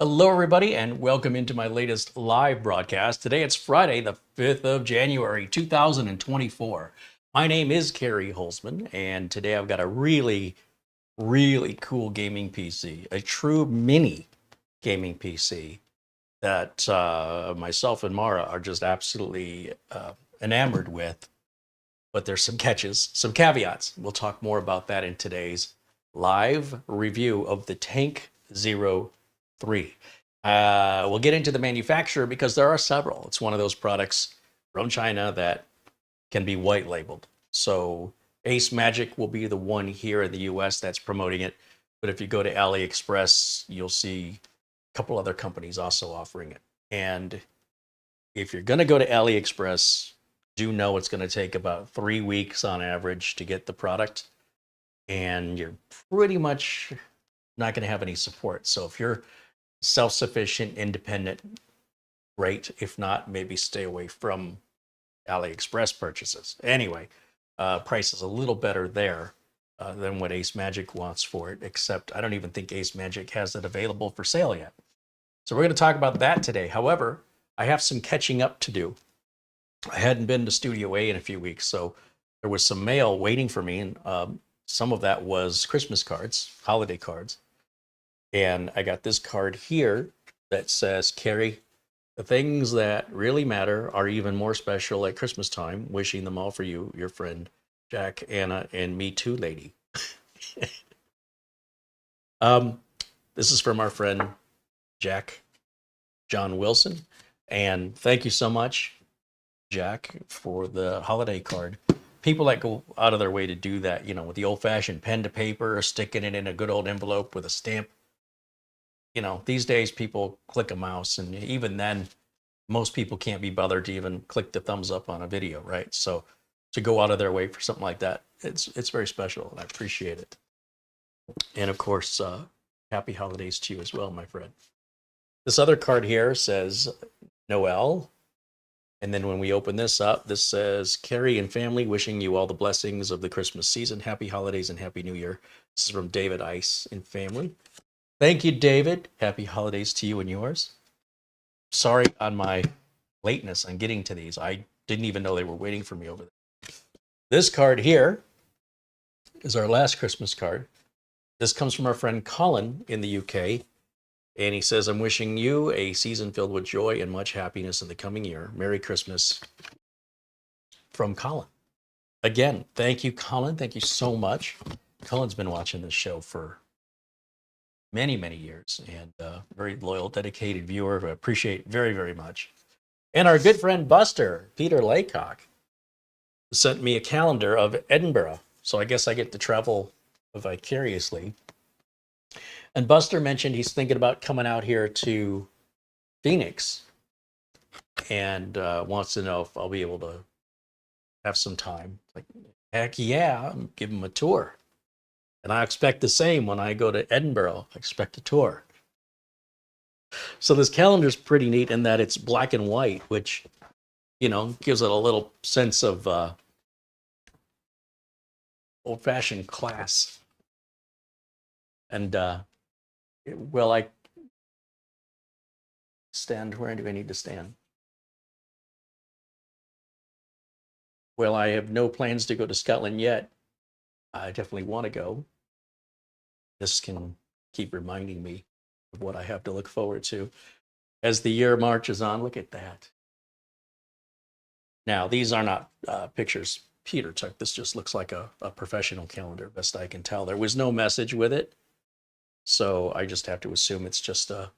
Hello, everybody, and welcome into my latest live broadcast. Today it's Friday, the 5th of January, 2024. My name is CareyHolzman, and today I've got a really cool gaming PC, a true mini gaming PC that myself and Mara are just absolutely enamored with. But there's some catches, some caveats. We'll talk more about that in today's live review of the Tank 03. We'll get into the manufacturer because there are several. It's one of those products from China that can be white labeled. So AceMagic will be the one here in the US that's promoting it. But if you go to AliExpress, you'll see a couple other companies also offering it. And if you're going to go to AliExpress, do know it's going to take about 3 weeks on average to get the product. And you're pretty much not going to have any support. So if you're self-sufficient, independent, great. If not, maybe stay away from AliExpress purchases. Anyway, price is a little better there than what AceMagic wants for it, except I don't even think AceMagic has it available for sale yet. So we're going to talk about that today. However, I have some catching up to do. I hadn't been to Studio A in a few weeks, so there was some mail waiting for me, and some of that was Christmas cards, holiday cards. And I got this card here that says, Carey, the things that really matter are even more special at Christmas time. Wishing them all for you, your friend, Jack, Anna, and me too, lady. This is from our friend, Jack John Wilson. And thank you so much, Jack, for the holiday card. People that go out of their way to do that, you know, with the old-fashioned pen to paper, or sticking it in a good old envelope with a stamp. You know, these days people click a mouse, and even then, most people can't be bothered to even click the thumbs up on a video, right? So to go out of their way for something like that, it's very special, and I appreciate it. And of course, happy holidays to you as well, my friend. This other card here says Noel. And then when we open this up, this says, Carey and family, wishing you all the blessings of the Christmas season. Happy holidays and Happy New Year. This is from David Ice and family. Thank you, David. Happy holidays to you and yours. Sorry on my lateness on getting to these. I didn't even know they were waiting for me over there. This card here is our last Christmas card. This comes from our friend Colin in the UK. And he says, I'm wishing you a season filled with joy and much happiness in the coming year. Merry Christmas from Colin. Again, thank you, Colin. Thank you so much. Colin's been watching this show for many years, and very loyal, dedicated viewer who I appreciate very much. And our good friend Buster, Peter Laycock, sent me a calendar of Edinburgh. So I guess I get to travel vicariously. And Buster mentioned he's thinking about coming out here to Phoenix, and wants to know if I'll be able to have some time. Like, heck yeah, I'm give him a tour. And I expect the same when I go to Edinburgh. I expect a tour. So this calendar is pretty neat in that it's black and white, which, you know, gives it a little sense of old-fashioned class. And well, I stand. Where do I need to stand? Well, I have no plans to go to Scotland yet. I definitely want to go. This can keep reminding me of what I have to look forward to as the year marches on. Look at that. Now, these are not pictures Peter took. This just looks like a professional calendar, best I can tell. There was no message with it, so I just have to assume it's just a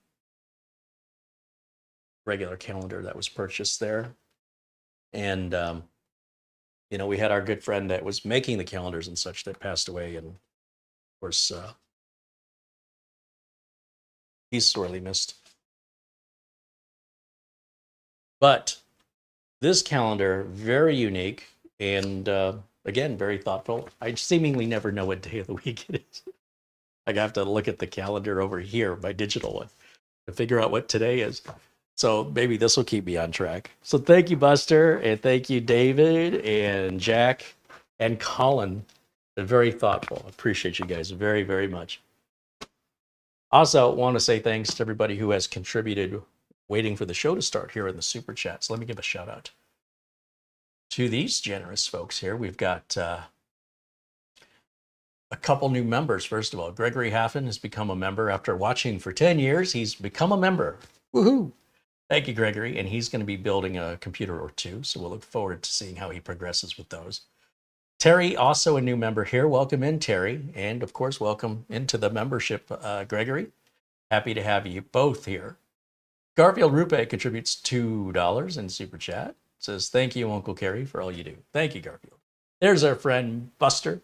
regular calendar that was purchased there. And you know, we had our good friend that was making the calendars and such that passed away, and of course, he's sorely missed. But this calendar, very unique, and again, very thoughtful. I seemingly never know what day of the week it is. I have to look at the calendar over here, my digital one, to figure out what today is. So maybe this will keep me on track. So thank you, Buster, and thank you, David, and Jack, and Colin. They're very thoughtful. I appreciate you guys very much. Also, want to say thanks to everybody who has contributed waiting for the show to start here in the super chat. So let me give a shout out to these generous folks here. We've got a couple new members. First of all, Gregory Haffen has become a member after watching for 10 years. He's become a member. Woohoo! Thank you, Gregory. And he's going to be building a computer or two. So we'll look forward to seeing how he progresses with those. Terry, also a new member here. Welcome in, Terry. And of course, welcome into the membership, Gregory. Happy to have you both here. Garfield Rupe contributes $2 in Super Chat. Says, thank you, Uncle Carey, for all you do. Thank you, Garfield. There's our friend Buster.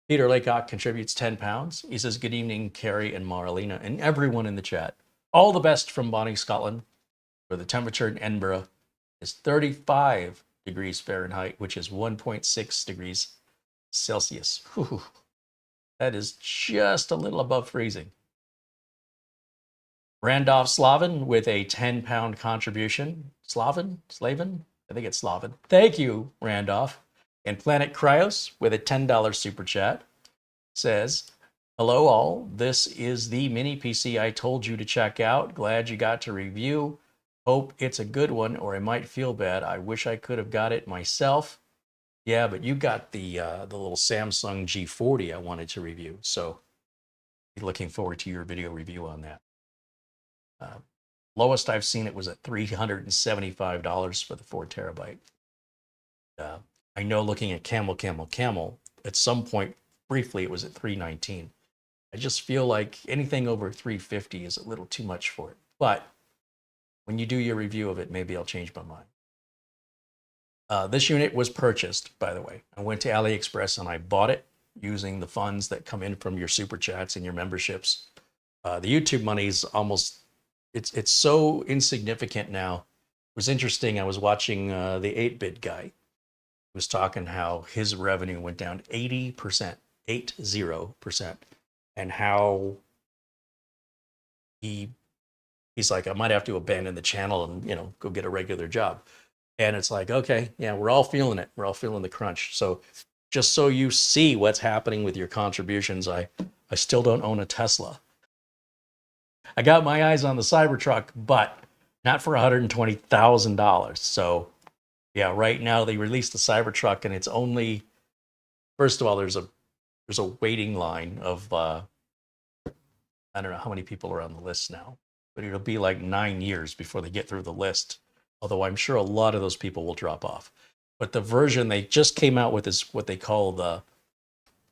Peter Laycock contributes 10 pounds. He says, good evening, Carey and Marlena, and everyone in the chat. All the best from Bonnie, Scotland, where the temperature in Edinburgh is 35 degrees Fahrenheit, which is 1.6 degrees Celsius. Whew. That is just a little above freezing. Randolph Slavin with a 10-pound contribution. Slavin? I think it's Slavin. Thank you, Randolph. And Planet Cryos with a $10 super chat says, hello all, this is the mini PC I told you to check out. Glad you got to review. Hope it's a good one, or I might feel bad. I wish I could have got it myself. Yeah, but you got the little Samsung G40 I wanted to review. So looking forward to your video review on that. Lowest I've seen it was at $375 for the 4 terabyte. I know looking at Camel, at some point, briefly, it was at $319. I just feel like anything over $350 is a little too much for it. But when you do your review of it, maybe I'll change my mind. This unit was purchased, by the way. I went to AliExpress and I bought it using the funds that come in from your super chats and your memberships. The YouTube money is almost, it's so insignificant now. It was interesting. I was watching the 8-bit guy. He was talking how his revenue went down 80%, 80%, and how he's like, I might have to abandon the channel and, go get a regular job. And it's like, okay, yeah, we're all feeling it. We're all feeling the crunch. So just so you see what's happening with your contributions, I still don't own a Tesla. I got my eyes on the Cybertruck, but not for $120,000. So yeah, right now they released the Cybertruck and it's only, first of all, there's a waiting line of, I don't know how many people are on the list now, but it'll be like 9 years before they get through the list. Although I'm sure a lot of those people will drop off. But the version they just came out with is what they call the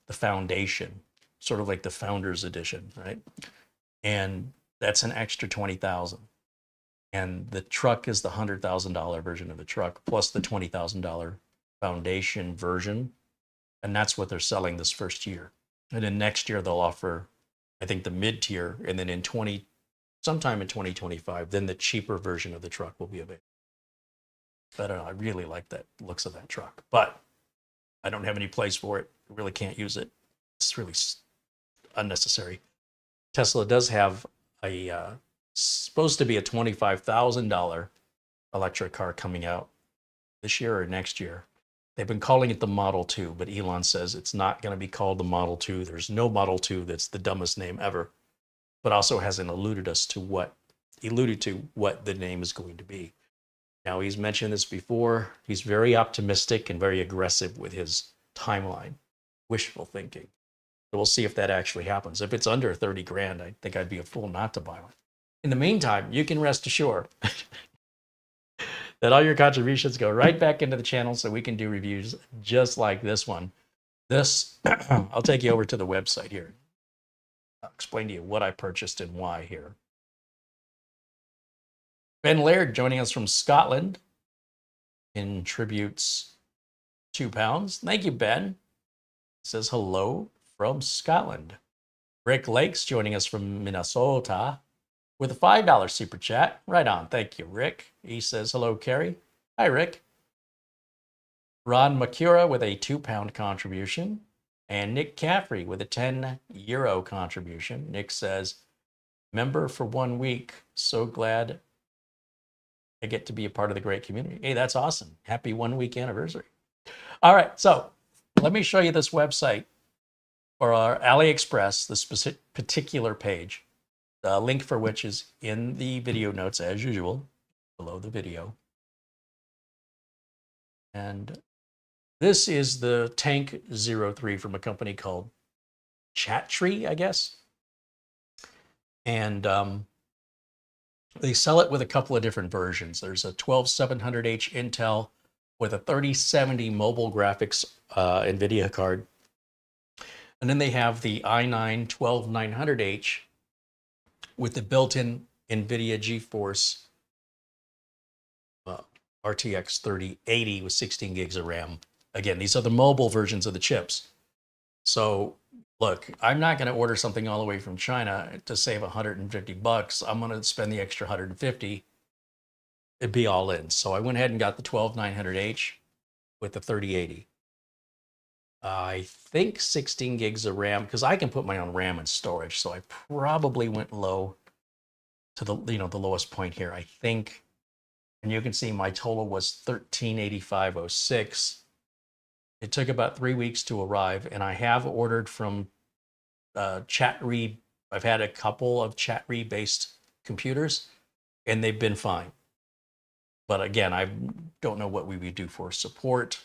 Foundation, sort of like the Founders Edition, right? And that's an extra $20,000. And the truck is the $100,000 version of the truck, plus the $20,000 Foundation version. And that's what they're selling this first year. And then next year they'll offer, I think, the mid-tier, and then sometime in 2025, then the cheaper version of the truck will be available. I don't know, I really like the looks of that truck, but I don't have any place for it. I really can't use it. It's really unnecessary. Tesla does have a supposed to be a $25,000 electric car coming out this year or next year. They've been calling it the Model 2, but Elon says it's not going to be called the Model 2. There's no Model 2. That's the dumbest name ever, but also hasn't alluded to what the name is going to be. Now, he's mentioned this before. He's very optimistic and very aggressive with his timeline, wishful thinking. So we'll see if that actually happens. If it's under 30 grand, I think I'd be a fool not to buy one. In the meantime, you can rest assured that all your contributions go right back into the channel so we can do reviews just like this one. I'll take you over to the website here. I'll explain to you what I purchased and why here. Ben Laird joining us from Scotland contributes £2. Thank you, Ben. Says hello from Scotland. Rick Lakes joining us from Minnesota with a $5 super chat. Right on. Thank you, Rick. He says hello, Carey. Hi, Rick. Ron Makura with a £2 contribution. And Nick Caffrey with a €10 contribution. Nick says, member for 1 week. So glad I get to be a part of the great community. Hey, that's awesome. Happy 1 week anniversary. All right, so let me show you this website for our AliExpress, the specific particular page, the link for which is in the video notes as usual, below the video. And this is the Tank 03 from a company called Chatreey, I guess. And they sell it with a couple of different versions. There's a 12700H Intel with a 3070 mobile graphics NVIDIA card. And then they have the i9 12900H with the built-in NVIDIA GeForce RTX 3080 with 16 gigs of RAM. Again, these are the mobile versions of the chips. So look, I'm not going to order something all the way from China to save $150. I'm going to spend the extra 150. It'd be all in. So I went ahead and got the 12900H with the 3080. I think 16 gigs of RAM, because I can put my own RAM and storage. So I probably went low to the, the lowest point here. I think, and you can see my total was 1385.06. It took about 3 weeks to arrive, and I have ordered from Chatreey. I've had a couple of Chatreey-based computers, and they've been fine. But again, I don't know what we would do for support,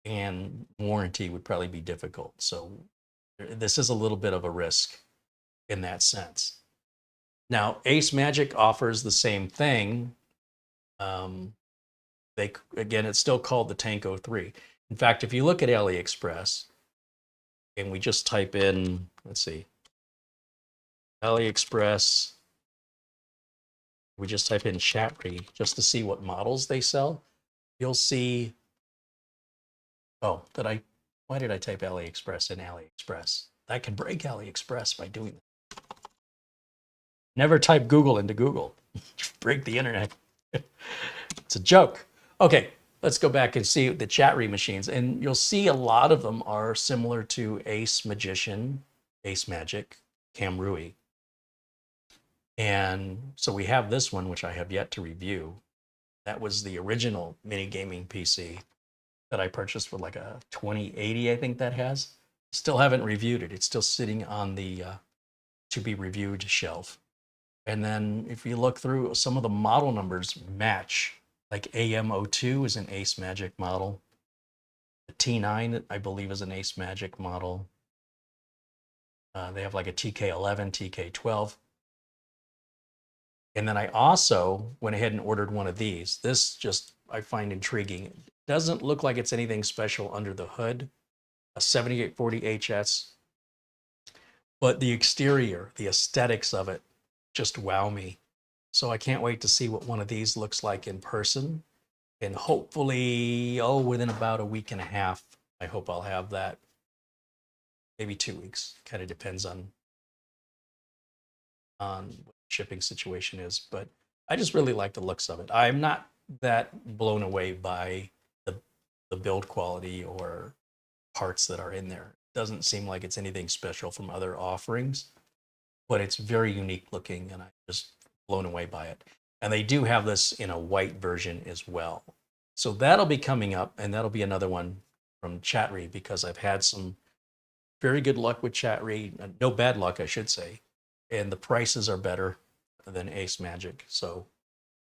and warranty would probably be difficult. So this is a little bit of a risk in that sense. Now, AceMagic offers the same thing. Again, it's still called the Tank 03. In fact, if you look at AliExpress and we just type in, let's see, AliExpress, we just type in Chatreey just to see what models they sell, you'll see, oh, why did I type AliExpress in AliExpress? I can break AliExpress by doing that. Never type Google into Google. Break the internet. It's a joke. Okay, let's go back and see the Chatreey machines. And you'll see a lot of them are similar to AceMagician, AceMagic, Camrui. And so we have this one, which I have yet to review. That was the original mini gaming PC that I purchased with like a 2080, I think that has. Still haven't reviewed it. It's still sitting on the to be reviewed shelf. And then if you look through, some of the model numbers match. Like AM02 is an AceMagic model. The T9, I believe, is an AceMagic model. They have like a TK11, TK12. And then I also went ahead and ordered one of these. This just, I find intriguing. It doesn't look like it's anything special under the hood. A 7840HS. But the exterior, the aesthetics of it, just wow me. So I can't wait to see what one of these looks like in person. And hopefully, within about a week and a half, I hope I'll have that. Maybe 2 weeks. Kind of depends on what the shipping situation is. But I just really like the looks of it. I'm not that blown away by the build quality or parts that are in there. It doesn't seem like it's anything special from other offerings, but it's very unique looking, and I'm just blown away by it. And they do have this in a white version as well. So that'll be coming up, and that'll be another one from Chatreey, because I've had some very good luck with Chatreey. No bad luck, I should say. And the prices are better than AceMagic. So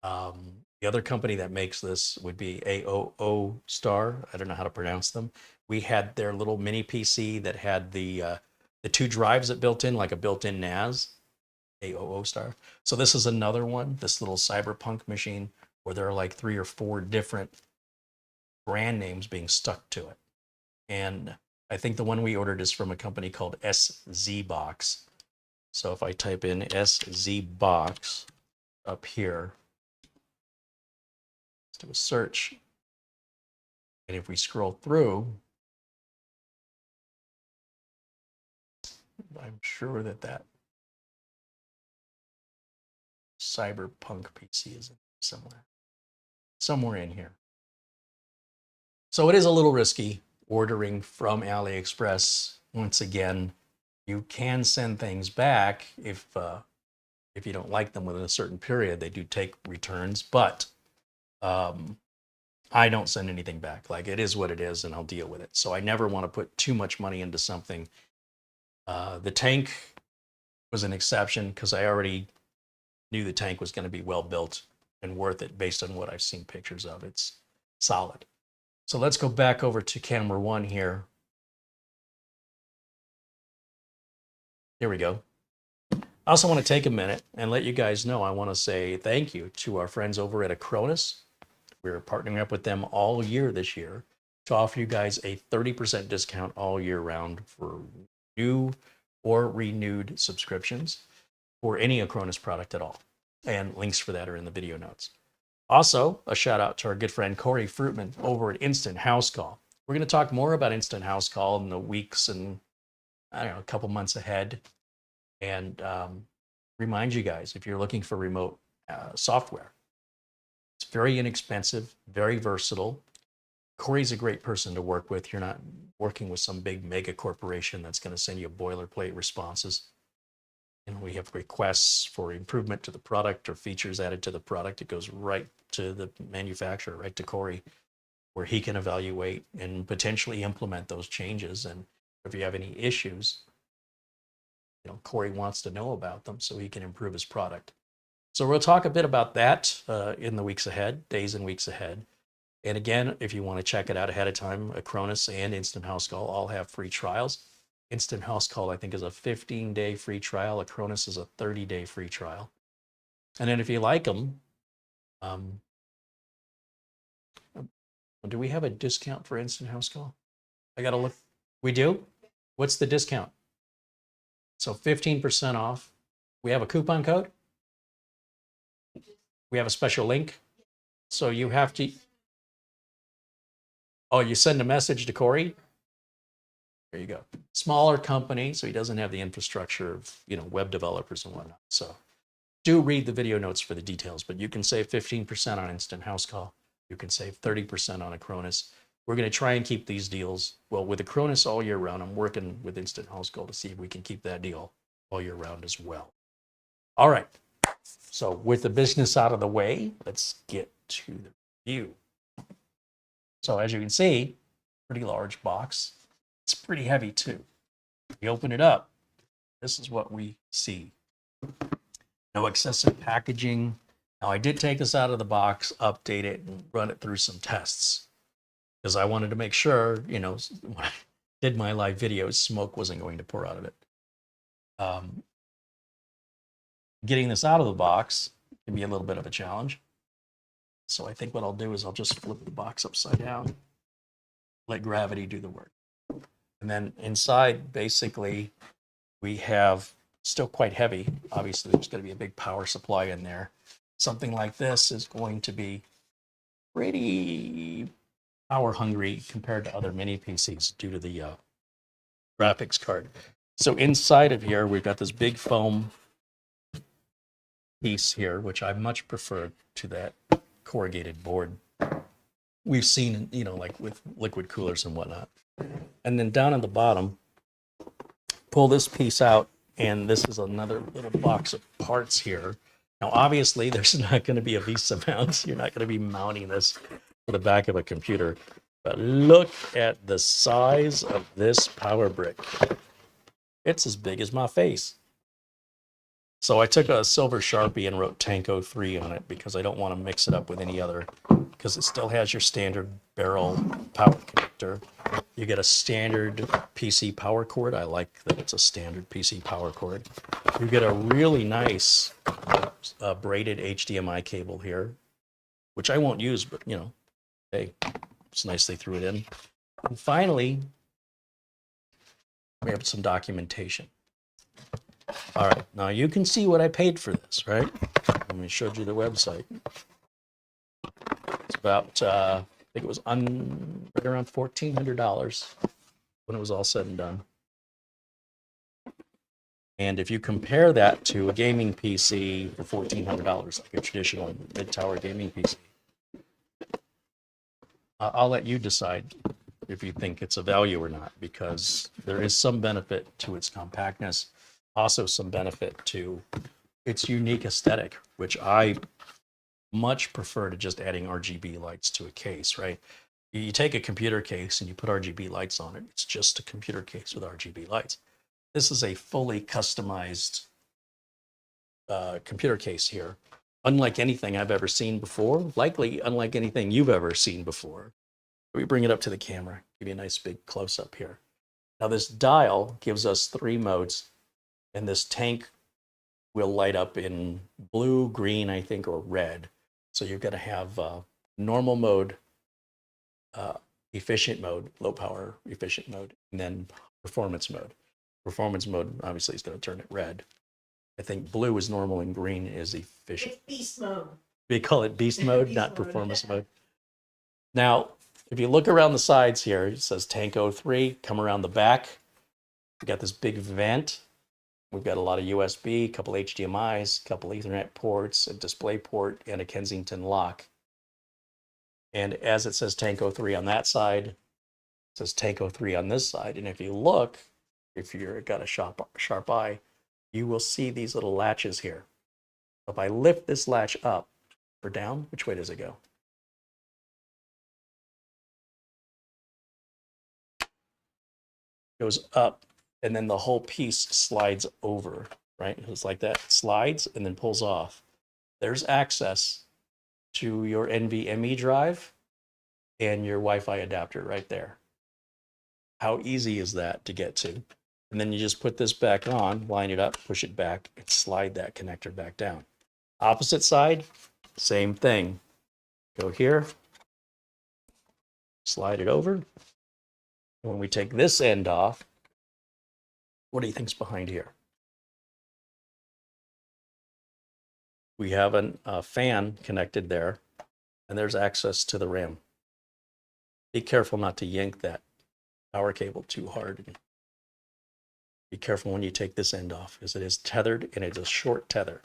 the other company that makes this would be AOO Star. I don't know how to pronounce them. We had their little mini PC that had the 2 drives that built in, like a built-in NAS. AOO Star. So this is another one, this little cyberpunk machine, where there are like 3 or 4 different brand names being stuck to it. And I think the one we ordered is from a company called SZBox. So if I type in SZBox up here, let's do a search. And if we scroll through, I'm sure that cyberpunk PC is somewhere in here. So it is a little risky ordering from AliExpress. Once again, you can send things back if you don't like them within a certain period. They do take returns, but I don't send anything back. Like, it is what it is, and I'll deal with it. So I never want to put too much money into something. The tank was an exception because I already knew the tank was going to be well built and worth it based on what I've seen pictures of. It's solid. So let's go back over to camera 1 here. Here we go. I also want to take a minute and let you guys know, I want to say thank you to our friends over at Acronis. We're partnering up with them all year this year to offer you guys a 30% discount all year round for new or renewed subscriptions for any Acronis product at all. And links for that are in the video notes. Also, a shout out to our good friend Corey Fruitman over at Instant House Call. We're going to talk more about Instant House Call in the weeks and, I don't know, a couple months ahead. And remind you guys, if you're looking for remote software, it's very inexpensive, very versatile. Corey's a great person to work with. You're not working with some big mega corporation that's going to send you boilerplate responses. And we have requests for improvement to the product or features added to the product. It goes right to the manufacturer, right to Corey, where he can evaluate and potentially implement those changes. And if you have any issues, Corey wants to know about them so he can improve his product. So we'll talk a bit about that in the weeks ahead, days and weeks ahead. And again, if you want to check it out ahead of time, Acronis and Instant House Call all have free trials. Instant House Call, I think, is a 15-day free trial. Acronis is a 30-day free trial. And then if you like them, do we have a discount for Instant House Call? I got to look. We do? What's the discount? So 15% off. We have a coupon code? We have a special link? So you have to... Oh, you send a message to Corey? There you go. Smaller company, so he doesn't have the infrastructure of, web developers and whatnot. So do read the video notes for the details, but you can save 15% on Instant House Call. You can save 30% on Acronis. We're going to try and keep these deals, well, with Acronis all year round. I'm working with Instant House Call to see if we can keep that deal all year round as well. All right. So with the business out of the way, let's get to the review. So as you can see, pretty large box. It's pretty heavy too. We open it up. This is what we see. No excessive packaging. Now I did take this out of the box, update it, and run it through some tests because I wanted to make sure, when I did my live videos, smoke wasn't going to pour out of it. Getting this out of the box can be a little bit of a challenge. So I think what I'll do is I'll just flip the box upside down, let gravity do the work. And then inside, basically, we have still quite heavy. Obviously, there's going to be a big power supply in there. Something like this is going to be pretty power hungry compared to other mini PCs due to the graphics card. So inside of here, we've got this big foam piece here, which I much prefer to that corrugated board we've seen, like with liquid coolers and whatnot. And then down at the bottom, pull this piece out, and this is another little box of parts here. Now, obviously, there's not going to be a VESA mount. You're not going to be mounting this to the back of a computer. But look at the size of this power brick. It's as big as my face. So I took a silver Sharpie and wrote Tanko 3 on it because I don't want to mix it up with any other, because it still has your standard barrel power connector. You get a standard PC power cord. I like that it's a standard PC power cord. You get a really nice braided HDMI cable here, which I won't use, but hey, it's nice they threw it in. And finally, we have some documentation. All right, now you can see what I paid for this, right? I showed you the website. It's about, I think it was right around $1,400 when it was all said and done. And if you compare that to a gaming PC for $1,400, like a traditional mid-tower gaming PC, I'll let you decide if you think it's a value or not, because there is some benefit to its compactness. Also some benefit to its unique aesthetic, which I much prefer to just adding RGB lights to a case, right? You take a computer case and you put RGB lights on it. It's just a computer case with RGB lights. This is a fully customized computer case here. Unlike anything I've ever seen before, likely unlike anything you've ever seen before. Let me bring it up to the camera, give you a nice big close up here. Now this dial gives us 3 modes, and this tank will light up in blue, green, I think, or red. So you're going to have normal mode, efficient mode, low power efficient mode, and then performance mode. Performance mode obviously is going to turn it red. I think blue is normal and green is efficient. It's beast mode. We call it beast mode, not performance mode. Now, if you look around the sides here, it says Tank 03, come around the back. We got this big vent. We've got a lot of USB, a couple HDMIs, a couple Ethernet ports, a display port, and a Kensington lock. And as it says Tank 03 on that side, it says Tank 03 on this side. And if you look, if you've got a sharp eye, you will see these little latches here. If I lift this latch up or down, which way does it go? It goes up, and then the whole piece slides over, right? It's like that, slides and then pulls off. There's access to your NVMe drive and your Wi-Fi adapter right there. How easy is that to get to? And then you just put this back on, line it up, push it back, and slide that connector back down. Opposite side, same thing. Go here, slide it over. When we take this end off, what do you think's behind here? We have a fan connected there, and there's access to the RAM. Be careful not to yank that power cable too hard. Be careful when you take this end off, because it is tethered and it's a short tether.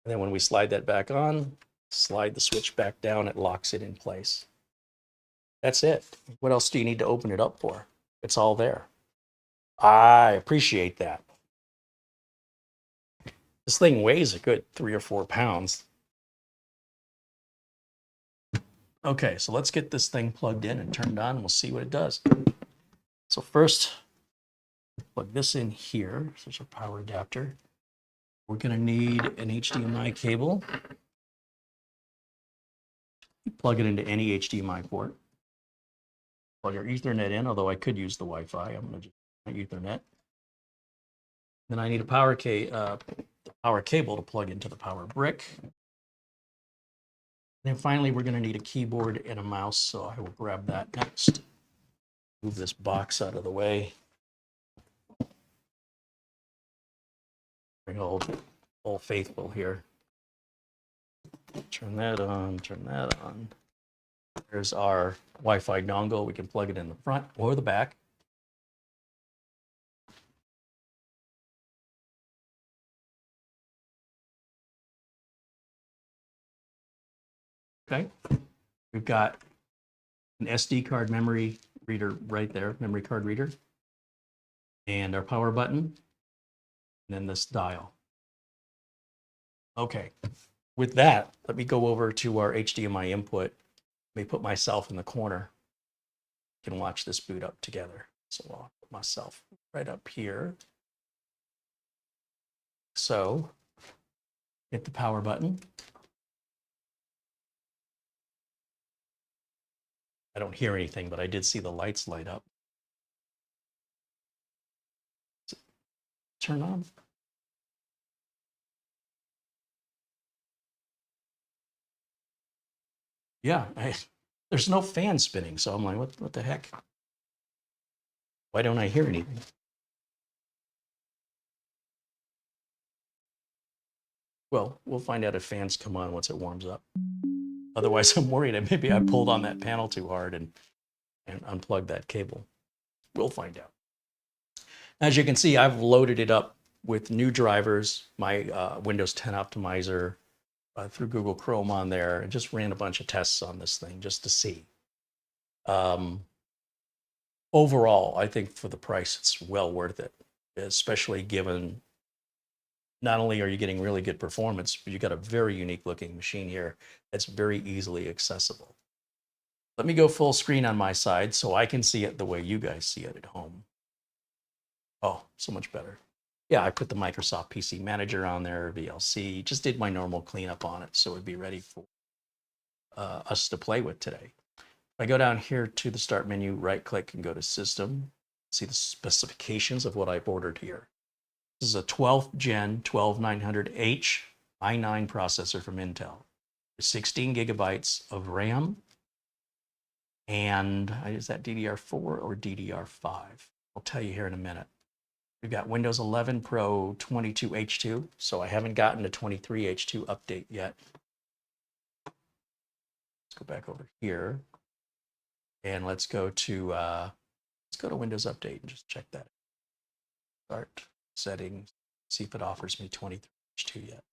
And then when we slide that back on, slide the switch back down, it locks it in place. That's it. What else do you need to open it up for? It's all there. I appreciate that. This thing weighs a good 3 or 4 pounds. Okay, so let's get this thing plugged in and turned on, and we'll see what it does. So first, plug this in here. So there's a power adapter. We're going to need an HDMI cable. Plug it into any HDMI port. Plug our Ethernet in, although I could use the Wi-Fi. I'm going to just use Ethernet. Then I need a power cable to plug into the power brick. And then finally, we're going to need a keyboard and a mouse, so I will grab that next. Move this box out of the way. Bring old faithful here. Turn that on, turn that on. There's our Wi-Fi dongle. We can plug it in the front or the back. Okay, we've got an SD card memory reader right there, memory card reader, and our power button, and then this dial. Okay, with that, let me go over to our HDMI input. Let me put myself in the corner. You can watch this boot up together. So I'll put myself right up here. So hit the power button. I don't hear anything, but I did see the lights light up. Turn on. Yeah, there's no fan spinning, so I'm like, what the heck? Why don't I hear anything? Well, we'll find out if fans come on once it warms up. Otherwise, I'm worried that maybe I pulled on that panel too hard and unplugged that cable. We'll find out. As you can see, I've loaded it up with new drivers, my Windows 10 optimizer through Google Chrome on there, and just ran a bunch of tests on this thing just to see. Overall, I think for the price, it's well worth it, especially given not only are you getting really good performance, but you got a very unique looking machine here that's very easily accessible. Let me go full screen on my side so I can see it the way you guys see it at home. Oh, so much better. Yeah, I put the Microsoft PC Manager on there, VLC, just did my normal cleanup on it so it'd be ready for us to play with today. If I go down here to the start menu, right click and go to system, see the specifications of what I've ordered here. This is a 12th gen 12900H i9 processor from Intel. 16 gigabytes of RAM. And is that DDR4 or DDR5? I'll tell you here in a minute. We've got Windows 11 Pro 22H2, so I haven't gotten a 23H2 update yet. Let's go back over here, and let's go to Windows Update and just check that. Start settings, see if it offers me 23H2 yet.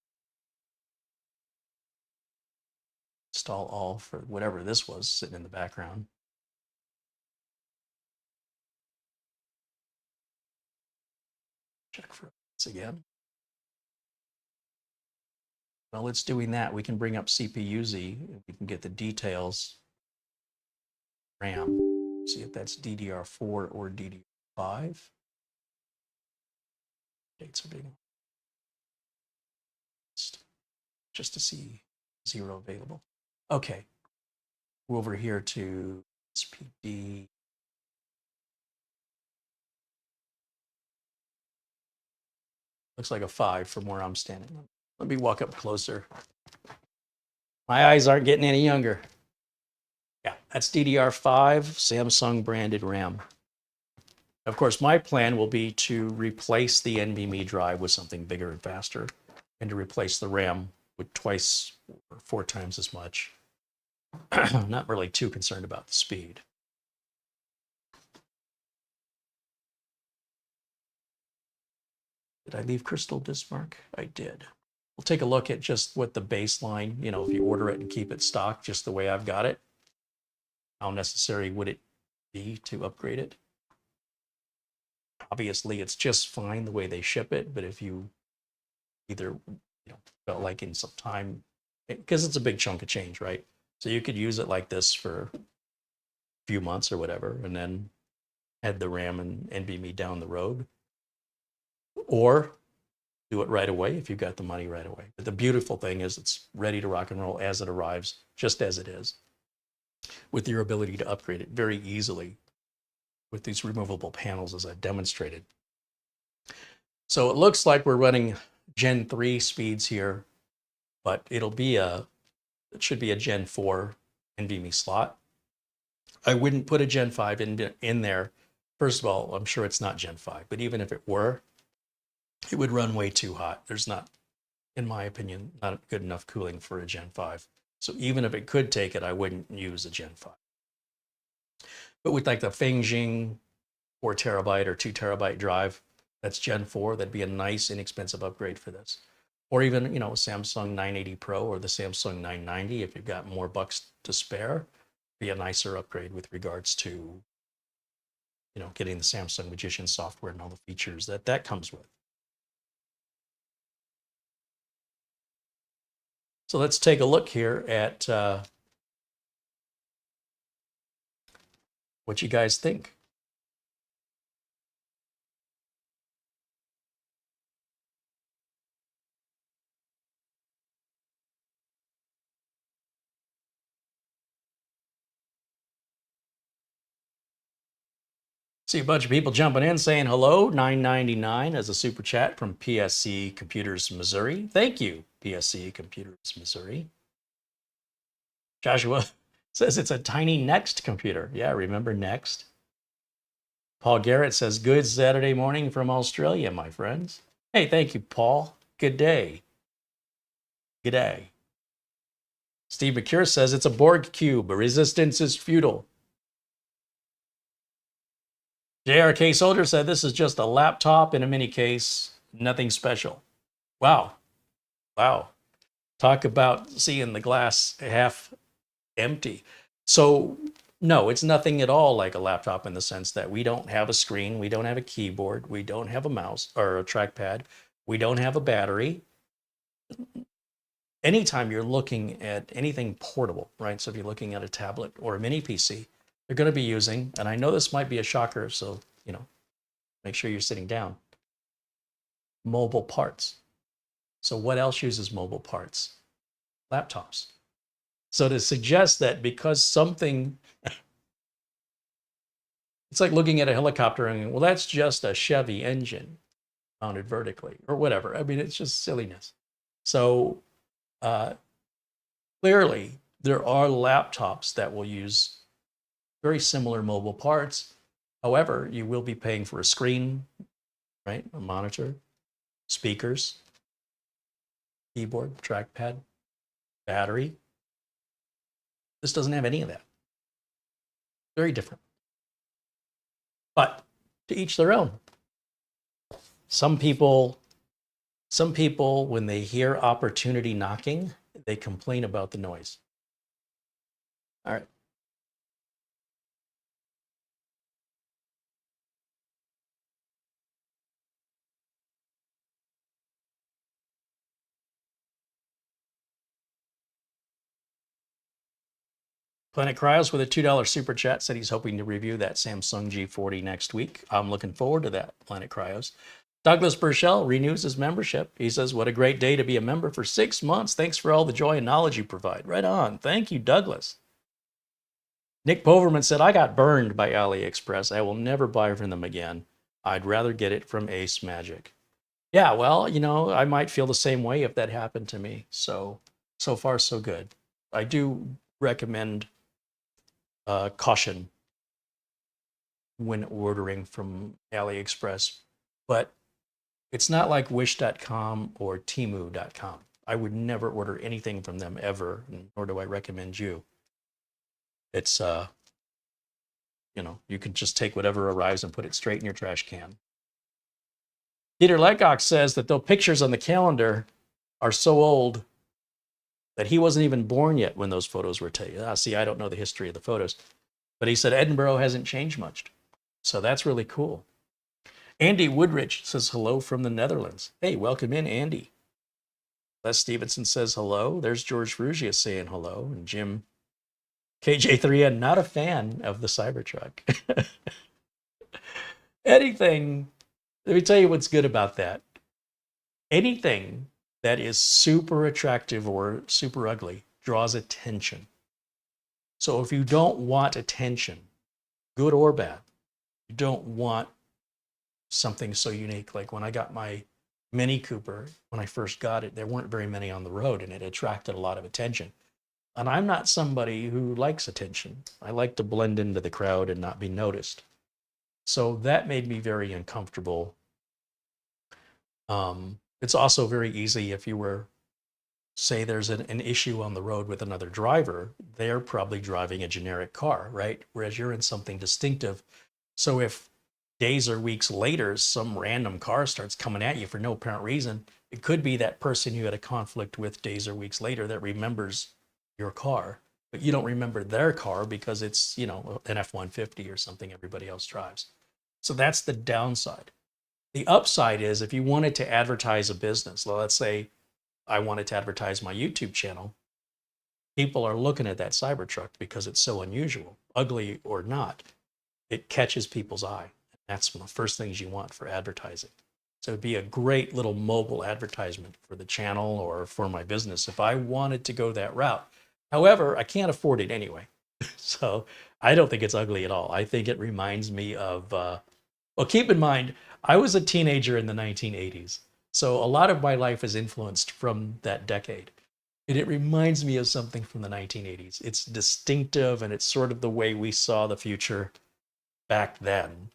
Install all for whatever this was sitting in the background. Check for this again. While it's doing that, we can bring up CPU-Z. We can get the details. RAM. See if that's DDR4 or DDR5. Dates are being just to see 0 available. Okay. Go over here to SPD. Looks like a 5 from where I'm standing. Let me walk up closer. My eyes aren't getting any younger. Yeah, that's DDR5 Samsung branded RAM. Of course, my plan will be to replace the NVMe drive with something bigger and faster, and to replace the RAM with twice or 4 times as much. Not really too concerned about the speed. Did I leave Crystal Dismark? I did. We'll take a look at just what the baseline, if you order it and keep it stocked just the way I've got it, how necessary would it be to upgrade it? Obviously, it's just fine the way they ship it, but if you either felt like in some time, because it's a big chunk of change, right? So you could use it like this for a few months or whatever, and then head the RAM and NVMe down the road. Or do it right away if you've got the money right away. But the beautiful thing is it's ready to rock and roll as it arrives, just as it is, with your ability to upgrade it very easily with these removable panels as I've demonstrated. So it looks like we're running Gen 3 speeds here, but it should be a Gen 4 NVMe slot. I wouldn't put a Gen 5 in there. First of all, I'm sure it's not Gen 5, but even if it were, it would run way too hot. There's not, in my opinion, not good enough cooling for a Gen 5. So even if it could take it, I wouldn't use a Gen 5. But with like the Fangjing 4 terabyte or 2 terabyte drive, that's Gen 4, that'd be a nice, inexpensive upgrade for this. Or even, Samsung 980 Pro or the Samsung 990, if you've got more bucks to spare, be a nicer upgrade with regards to, getting the Samsung Magician software and all the features that comes with. So let's take a look here at what you guys think. See a bunch of people jumping in saying hello. $9.99 as a super chat from PSC Computers Missouri. Thank you, PSC Computers Missouri. Joshua says it's a tiny Next computer. Yeah, remember Next? Paul Garrett says, good Saturday morning from Australia, my friends. Hey, thank you, Paul. Good day. Good day. Steve McCure says it's a Borg cube. Resistance is futile. JRK Soldier said this is just a laptop in a mini case, nothing special. Wow. Wow. Talk about seeing the glass half empty. So no, it's nothing at all like a laptop in the sense that we don't have a screen, we don't have a keyboard, we don't have a mouse or a trackpad, We don't have a battery. Anytime you're looking at anything portable, right? So if you're looking at a tablet or a mini PC, they're going to be using, and I know this might be a shocker, so, make sure you're sitting down, mobile parts. So what else uses mobile parts? Laptops. So to suggest that because something, it's like looking at a helicopter and, well, that's just a Chevy engine mounted vertically or whatever. I mean, it's just silliness. So clearly, there are laptops that will use very similar mobile parts. However, you will be paying for a screen, right? A monitor, speakers, keyboard, trackpad, battery. This doesn't have any of that. Very different. But to each their own. Some people, when they hear opportunity knocking, they complain about the noise. All right. Planet Cryos with a $2 super chat said he's hoping to review that Samsung G40 next week. I'm looking forward to that, Planet Cryos. Douglas Burchell renews his membership. He says, what a great day to be a member for 6 months. Thanks for all the joy and knowledge you provide. Right on. Thank you, Douglas. Nick Poverman said, I got burned by AliExpress. I will never buy from them again. I'd rather get it from AceMagic. Yeah, well, I might feel the same way if that happened to me. So far, so good. I do recommend caution when ordering from AliExpress, but it's not like wish.com or temu.com. I would never order anything from them ever, nor do I recommend you. It's, you can just take whatever arrives and put it straight in your trash can. Peter Lecoq says that though pictures on the calendar are so old that he wasn't even born yet when those photos were taken. See, I don't know the history of the photos. But he said Edinburgh hasn't changed much. So that's really cool. Andy Woodridge says hello from the Netherlands. Hey, welcome in, Andy. Les Stevenson says hello. There's George Frugia saying hello. And Jim KJ3N, not a fan of the Cybertruck. Anything, let me tell you what's good about that. Anything that is super attractive or super ugly draws attention. So if you don't want attention, good or bad, you don't want something so unique. Like when I got my Mini Cooper, when I first got it, there weren't very many on the road and it attracted a lot of attention. And I'm not somebody who likes attention. I like to blend into the crowd and not be noticed. So that made me very uncomfortable. It's also very easy if you were, say there's an issue on the road with another driver, they're probably driving a generic car, right? Whereas you're in something distinctive. So if days or weeks later, some random car starts coming at you for no apparent reason, it could be that person you had a conflict with days or weeks later that remembers your car, but you don't remember their car because it's, an F-150 or something everybody else drives. So that's the downside. The upside is if you wanted to advertise a business, let's say I wanted to advertise my YouTube channel, people are looking at that Cybertruck because it's so unusual, ugly or not. It catches people's eye. That's one of the first things you want for advertising. So it'd be a great little mobile advertisement for the channel or for my business if I wanted to go that route. However, I can't afford it anyway. So I don't think it's ugly at all. I think it reminds me of, well, keep in mind, I was a teenager in the 1980s. So a lot of my life is influenced from that decade. And it reminds me of something from the 1980s. It's distinctive and it's sort of the way we saw the future back then.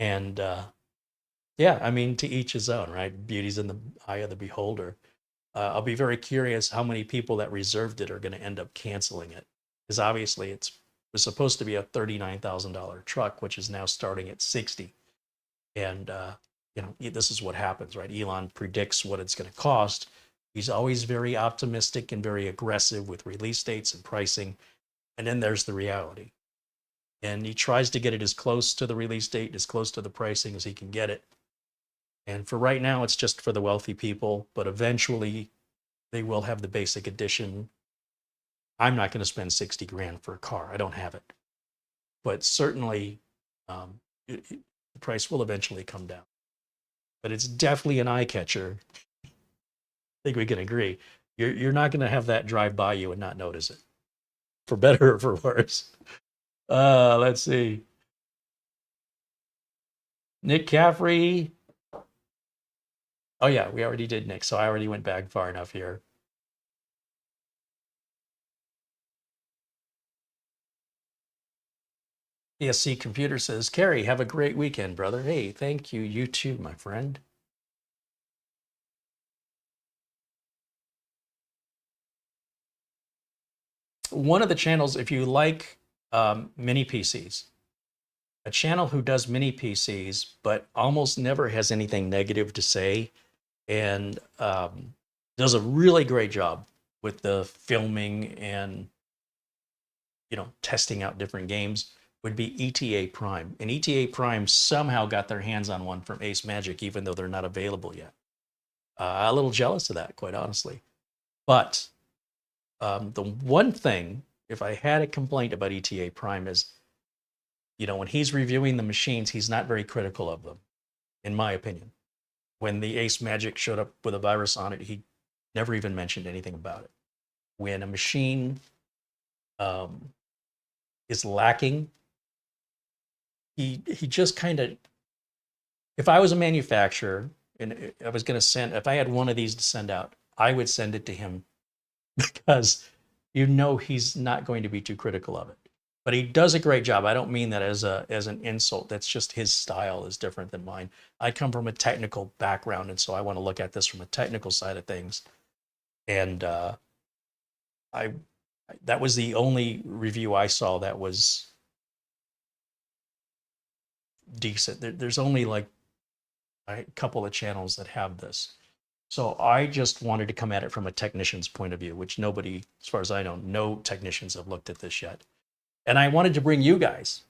And yeah, I mean, to each his own, right? Beauty's in the eye of the beholder. I'll be very curious how many people that reserved it are going to end up canceling it. Because obviously it was supposed to be a $39,000 truck, which is now starting at $60,000. And this is what happens, right? Elon predicts what it's going to cost. He's always very optimistic and very aggressive with release dates and pricing. And then there's the reality. And he tries to get it as close to the release date, as close to the pricing as he can get it. And for right now, it's just for the wealthy people, but eventually they will have the basic edition. I'm not going to spend 60 grand for a car. I don't have it. But certainly the price will eventually come down. But it's definitely an eye catcher. I think we can agree. You're not going to have that drive by you and not notice it, for better or for worse. Let's see. Nick Caffrey. Oh, yeah, we already did Nick, so I already went back far enough here. ESC Computer says, Carey, have a great weekend, brother. Hey, thank you. You too, my friend. One of the channels, if you like mini PCs, a channel who does mini PCs, but almost never has anything negative to say, and does a really great job with the filming and testing out different games, would be ETA Prime. And ETA Prime somehow got their hands on one from AceMagic, even though they're not available yet. A little jealous of that, quite honestly. But the one thing, if I had a complaint about ETA Prime, is, when he's reviewing the machines, he's not very critical of them, in my opinion. When the AceMagic showed up with a virus on it, he never even mentioned anything about it. When a machine is lacking, he just kind of, if I was a manufacturer and I was going to send, if I had one of these to send out, I would send it to him, because he's not going to be too critical of it. But he does a great job. I don't mean that as an insult. That's just his style is different than mine. I come from a technical background, and so I want to look at this from a technical side of things. And that was the only review I saw that was decent. There's only like a couple of channels that have this. So I just wanted to come at it from a technician's point of view, which nobody, as far as I know, no technicians have looked at this yet. And I wanted to bring you guys,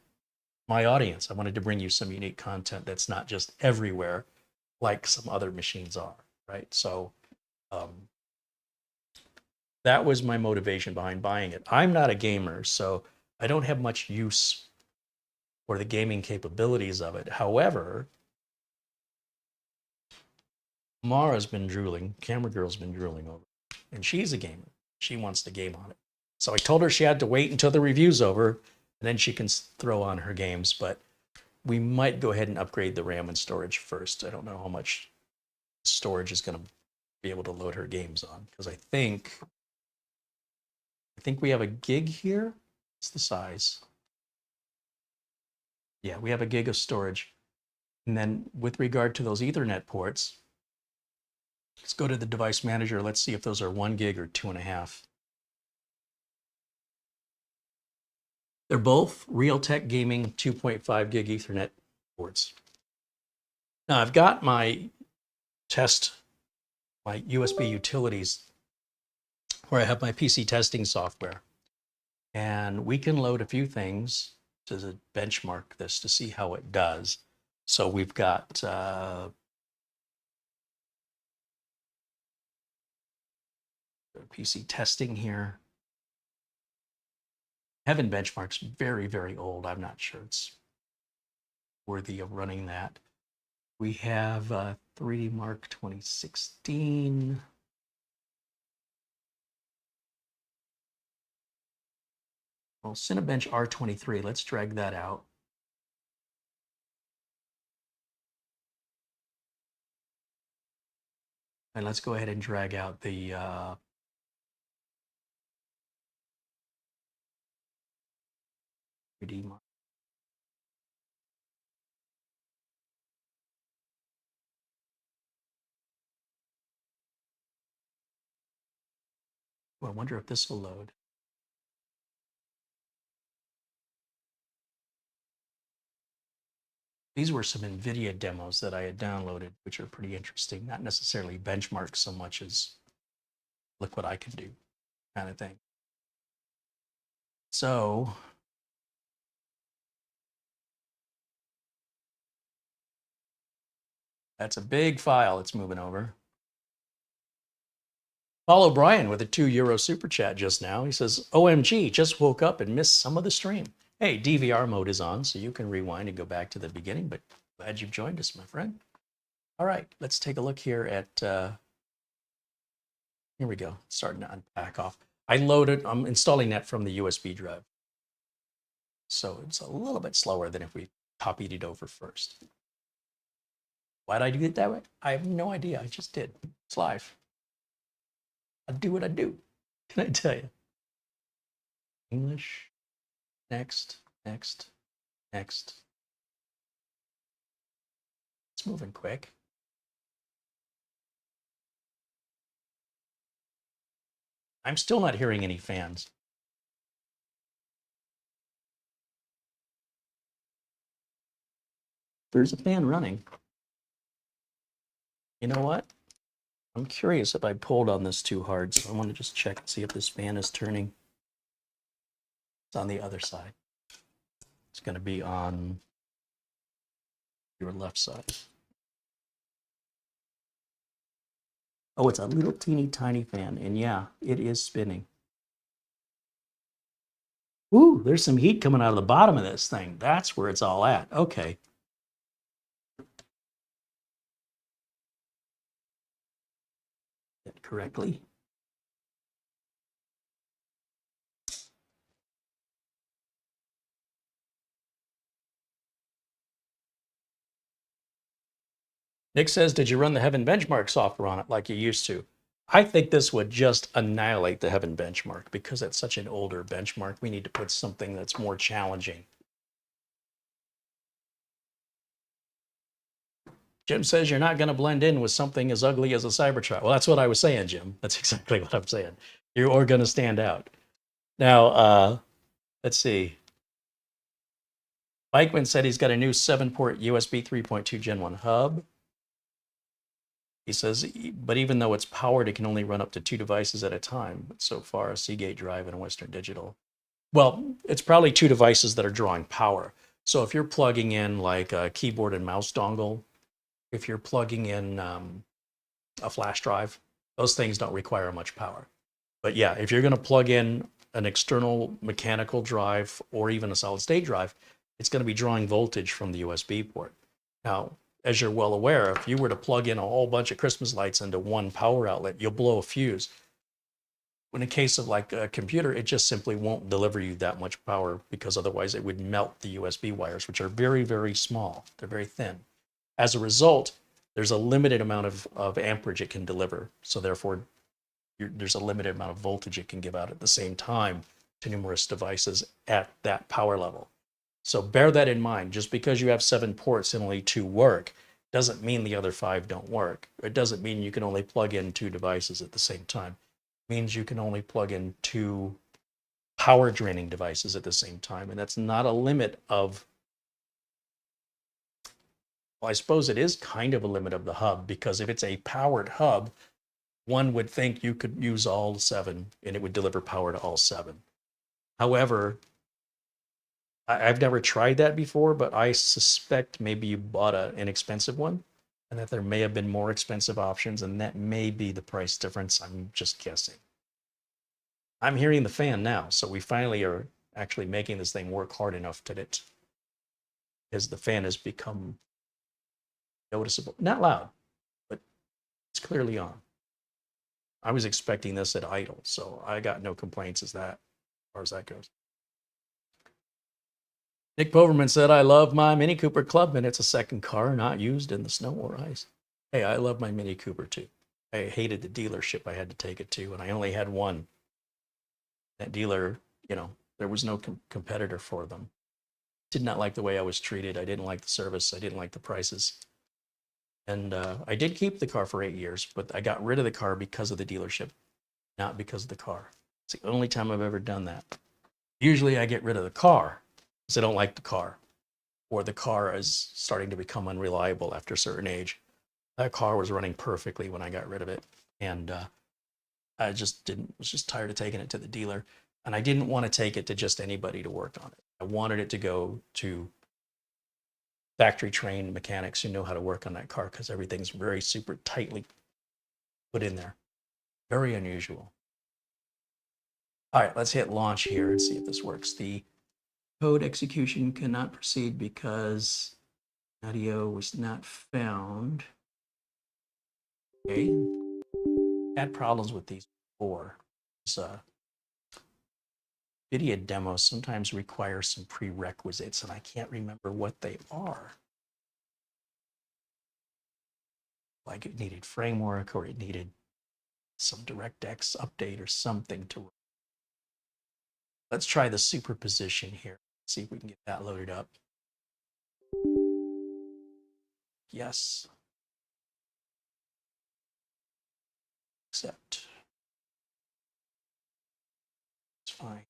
my audience, I wanted to bring you some unique content that's not just everywhere like some other machines are, right? So that was my motivation behind buying it. I'm not a gamer, so I don't have much use for the gaming capabilities of it. However, Mara's been drooling, Camera Girl's been drooling over it, and she's a gamer. She wants to game on it. So I told her she had to wait until the review's over, and then she can throw on her games. But we might go ahead and upgrade the RAM and storage first. I don't know how much storage is going to be able to load her games on, because I think we have a gig here. What's the size? Yeah, we have a gig of storage. And then with regard to those Ethernet ports, let's go to the device manager. Let's see if those are 1 gig or 2.5. They're both Realtek Gaming 2.5 gig Ethernet ports. Now I've got my USB utilities where I have my PC testing software. And we can load a few things to benchmark this to see how it does. So we've got PC testing here. Heaven Benchmark's very, very old. I'm not sure it's worthy of running that. We have 3D Mark 2016. Well, Cinebench R23, let's drag that out. And let's go ahead and drag out the Mark. Well, I wonder if this will load. These were some NVIDIA demos that I had downloaded, which are pretty interesting. Not necessarily benchmarks so much as look what I can do kind of thing. So That's a big file it's moving over. Paul O'Brien with a €2 super chat just now. He says, OMG, just woke up and missed some of the stream. Hey, DVR mode is on, so you can rewind and go back to the beginning, but glad you've joined us, my friend. All right, let's take a look here at, here we go, starting to unpack off. I'm installing that from the USB drive. So it's a little bit slower than if we copied it over first. Why'd I do it that way? I have no idea, I just did. It's live. I do what I do. Can I tell you? English. Next, next, next. It's moving quick. I'm still not hearing any fans. There's a fan running. You know what? I'm curious if I pulled on this too hard, so I want to just check and see if this fan is turning. It's on the other side. It's going to be on your left side. Oh, it's a little teeny tiny fan, and yeah, it is spinning. Ooh, there's some heat coming out of the bottom of this thing. That's where it's all at. Okay. That correctly. Nick says, did you run the Heaven benchmark software on it like you used to? I think this would just annihilate the Heaven benchmark because it's such an older benchmark. We need to put something that's more challenging. Jim says you're not going to blend in with something as ugly as a Cybertruck. Well, that's what I was saying, Jim. That's exactly what I'm saying. You're going to stand out. Now, let's see. Mikeman said he's got a new 7-port USB 3.2 Gen 1 hub. He says, but even though it's powered, it can only run up to 2 devices at a time. But so far, a Seagate drive and a Western Digital. Well, it's probably 2 devices that are drawing power. So if you're plugging in like a keyboard and mouse dongle, if you're plugging in a flash drive, those things don't require much power. But yeah, if you're going to plug in an external mechanical drive or even a solid state drive, it's going to be drawing voltage from the USB port. Now, as you're well aware, if you were to plug in a whole bunch of Christmas lights into one power outlet, you'll blow a fuse. In a case of like a computer, it just simply won't deliver you that much power because otherwise it would melt the USB wires, which are very, very small. They're very thin. As a result, there's a limited amount of amperage it can deliver. So therefore, there's a limited amount of voltage it can give out at the same time to numerous devices at that power level. So bear that in mind. Just because you have 7 ports and only 2 work doesn't mean the other 5 don't work. It doesn't mean you can only plug in 2 devices at the same time. It means you can only plug in 2 power draining devices at the same time. And that's not a limit of, well, I suppose it is kind of a limit of the hub, because if it's a powered hub, one would think you could use all 7 and it would deliver power to all 7. However, I've never tried that before, but I suspect maybe you bought an inexpensive one and that there may have been more expensive options, and that may be the price difference. I'm just guessing. I'm hearing the fan now, so we finally are actually making this thing work hard enough that it, as the fan has become noticeable. Not loud, but it's clearly on. I was expecting this at idle, so I got no complaints as far as that goes. Nick Poverman said, I love my Mini Cooper Clubman. It's a second car not used in the snow or ice. Hey, I love my Mini Cooper too. I hated the dealership I had to take it to, and I only had one. That dealer, there was no competitor for them. Did not like the way I was treated. I didn't like the service. I didn't like the prices. And I did keep the car for 8 years, but I got rid of the car because of the dealership, not because of the car. It's the only time I've ever done that. Usually I get rid of the car because I don't like the car, or the car is starting to become unreliable after a certain age. That car was running perfectly when I got rid of it, and I was just tired of taking it to the dealer, and I didn't want to take it to just anybody to work on it. I wanted it to go to factory trained mechanics who know how to work on that car because everything's very super tightly put in there. Very unusual. All right, let's hit launch here and see if this works. The code execution cannot proceed because audio was not found. Okay. Had problems with these before. Video demos sometimes require some prerequisites, and I can't remember what they are. Like it needed framework, or it needed some DirectX update or something to. Let's try the superposition here. See if we can get that loaded up. Yes. Accept. It's fine.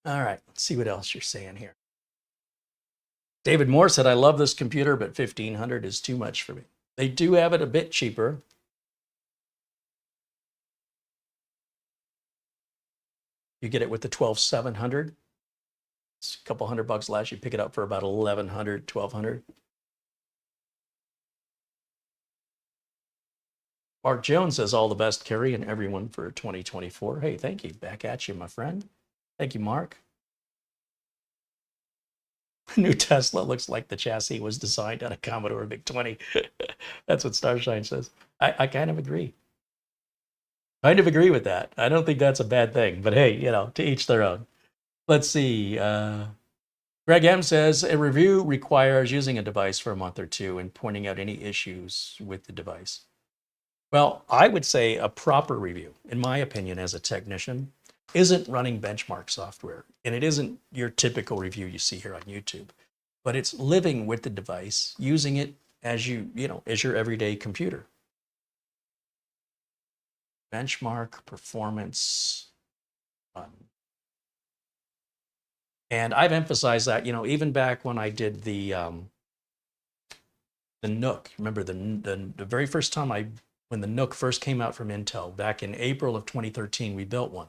All right, let's see what else you're saying here. David Moore said, I love this computer, but $1,500 is too much for me. They do have it a bit cheaper. You get it with the 12700. It's a couple $100 less. You pick it up for about 1100, 1200. Mark Jones says, all the best, Carey, and everyone for 2024. Hey, thank you. Back at you, my friend. Thank you, Mark. New Tesla looks like the chassis was designed on a Commodore VIC-20. That's what Starshine says. I kind of agree. Kind of agree with that. I don't think that's a bad thing, but hey, you know, to each their own. Let's see. Greg M says, a review requires using a device for a month or two and pointing out any issues with the device. Well, I would say a proper review, in my opinion, as a technician, isn't running benchmark software. And it isn't your typical review you see here on YouTube, but it's living with the device, using it as as your everyday computer. Benchmark, performance, fun. And I've emphasized that, even back when I did the NUC. Remember the very first time when the NUC first came out from Intel, back in April of 2013, we built one.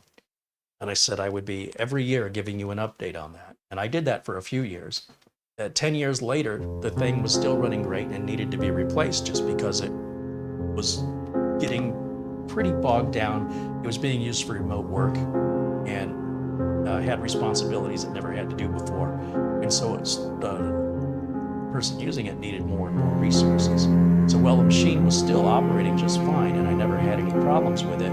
And I said I would be every year giving you an update on that. And I did that for a few years. 10 years later, the thing was still running great and needed to be replaced just because it was getting pretty bogged down. It was being used for remote work and had responsibilities it never had to do before. And so the person using it needed more and more resources. So while the machine was still operating just fine and I never had any problems with it,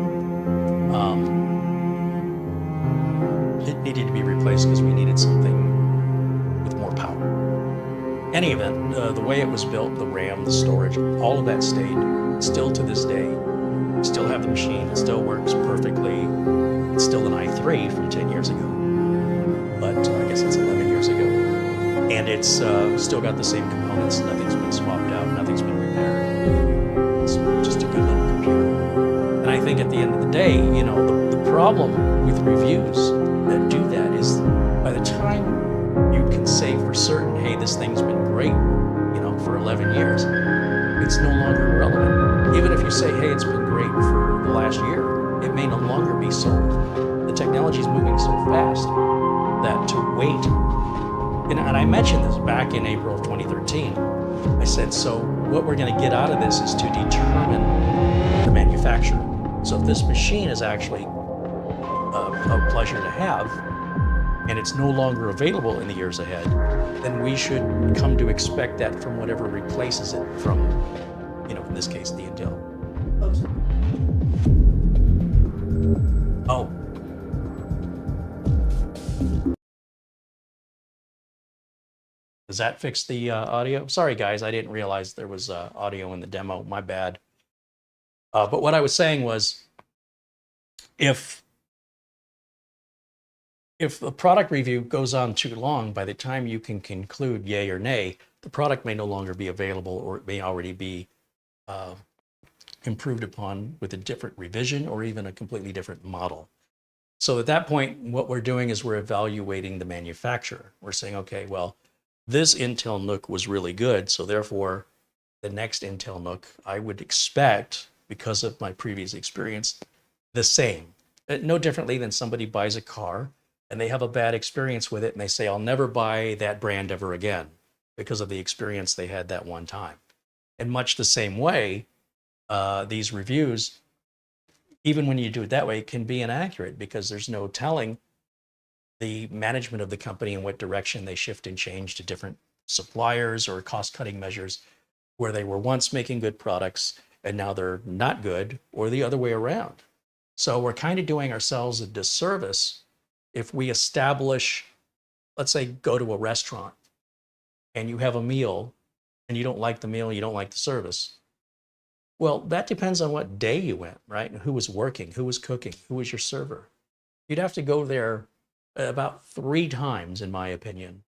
it needed to be replaced because we needed something with more power. Any event, the way it was built, the RAM, the storage, all of that stayed. Still to this day, we still have the machine. It still works perfectly. It's still an i3 from 10 years ago, but I guess it's 11 years ago. And it's still got the same components. Nothing's been swapped out. Nothing's been repaired. It's just a good little computer. And I think at the end of the day, the problem with reviews that do that is by the time you can say for certain, hey, this thing's been great, for 11 years, it's no longer relevant. Even if you say, hey, it's been great for the last year, it may no longer be so. The technology is moving so fast that to wait, and I mentioned this back in April of 2013, I said, so what we're going to get out of this is to determine the manufacturer. So if this machine is actually a pleasure to have, and it's no longer available in the years ahead, then we should come to expect that from whatever replaces it from, in this case, the Intel. Oh. Does that fix the audio? Sorry, guys, I didn't realize there was audio in the demo. My bad. But what I was saying was, if the product review goes on too long, by the time you can conclude yay or nay, the product may no longer be available, or it may already be improved upon with a different revision or even a completely different model. So at that point, what we're doing is we're evaluating the manufacturer. We're saying, okay, well, this Intel NUC was really good, so therefore the next Intel NUC I would expect, because of my previous experience, the same. No differently than somebody buys a car and they have a bad experience with it and they say, I'll never buy that brand ever again because of the experience they had that one time. In much the same way, these reviews, even when you do it that way, can be inaccurate because there's no telling the management of the company in what direction they shift and change to different suppliers or cost-cutting measures where they were once making good products and now they're not good, or the other way around. So we're kind of doing ourselves a disservice if we establish, let's say, go to a restaurant and you have a meal and you don't like the meal, you don't like the service. Well, that depends on what day you went, right? And who was working, who was cooking, who was your server. You'd have to go there about 3 times, in my opinion,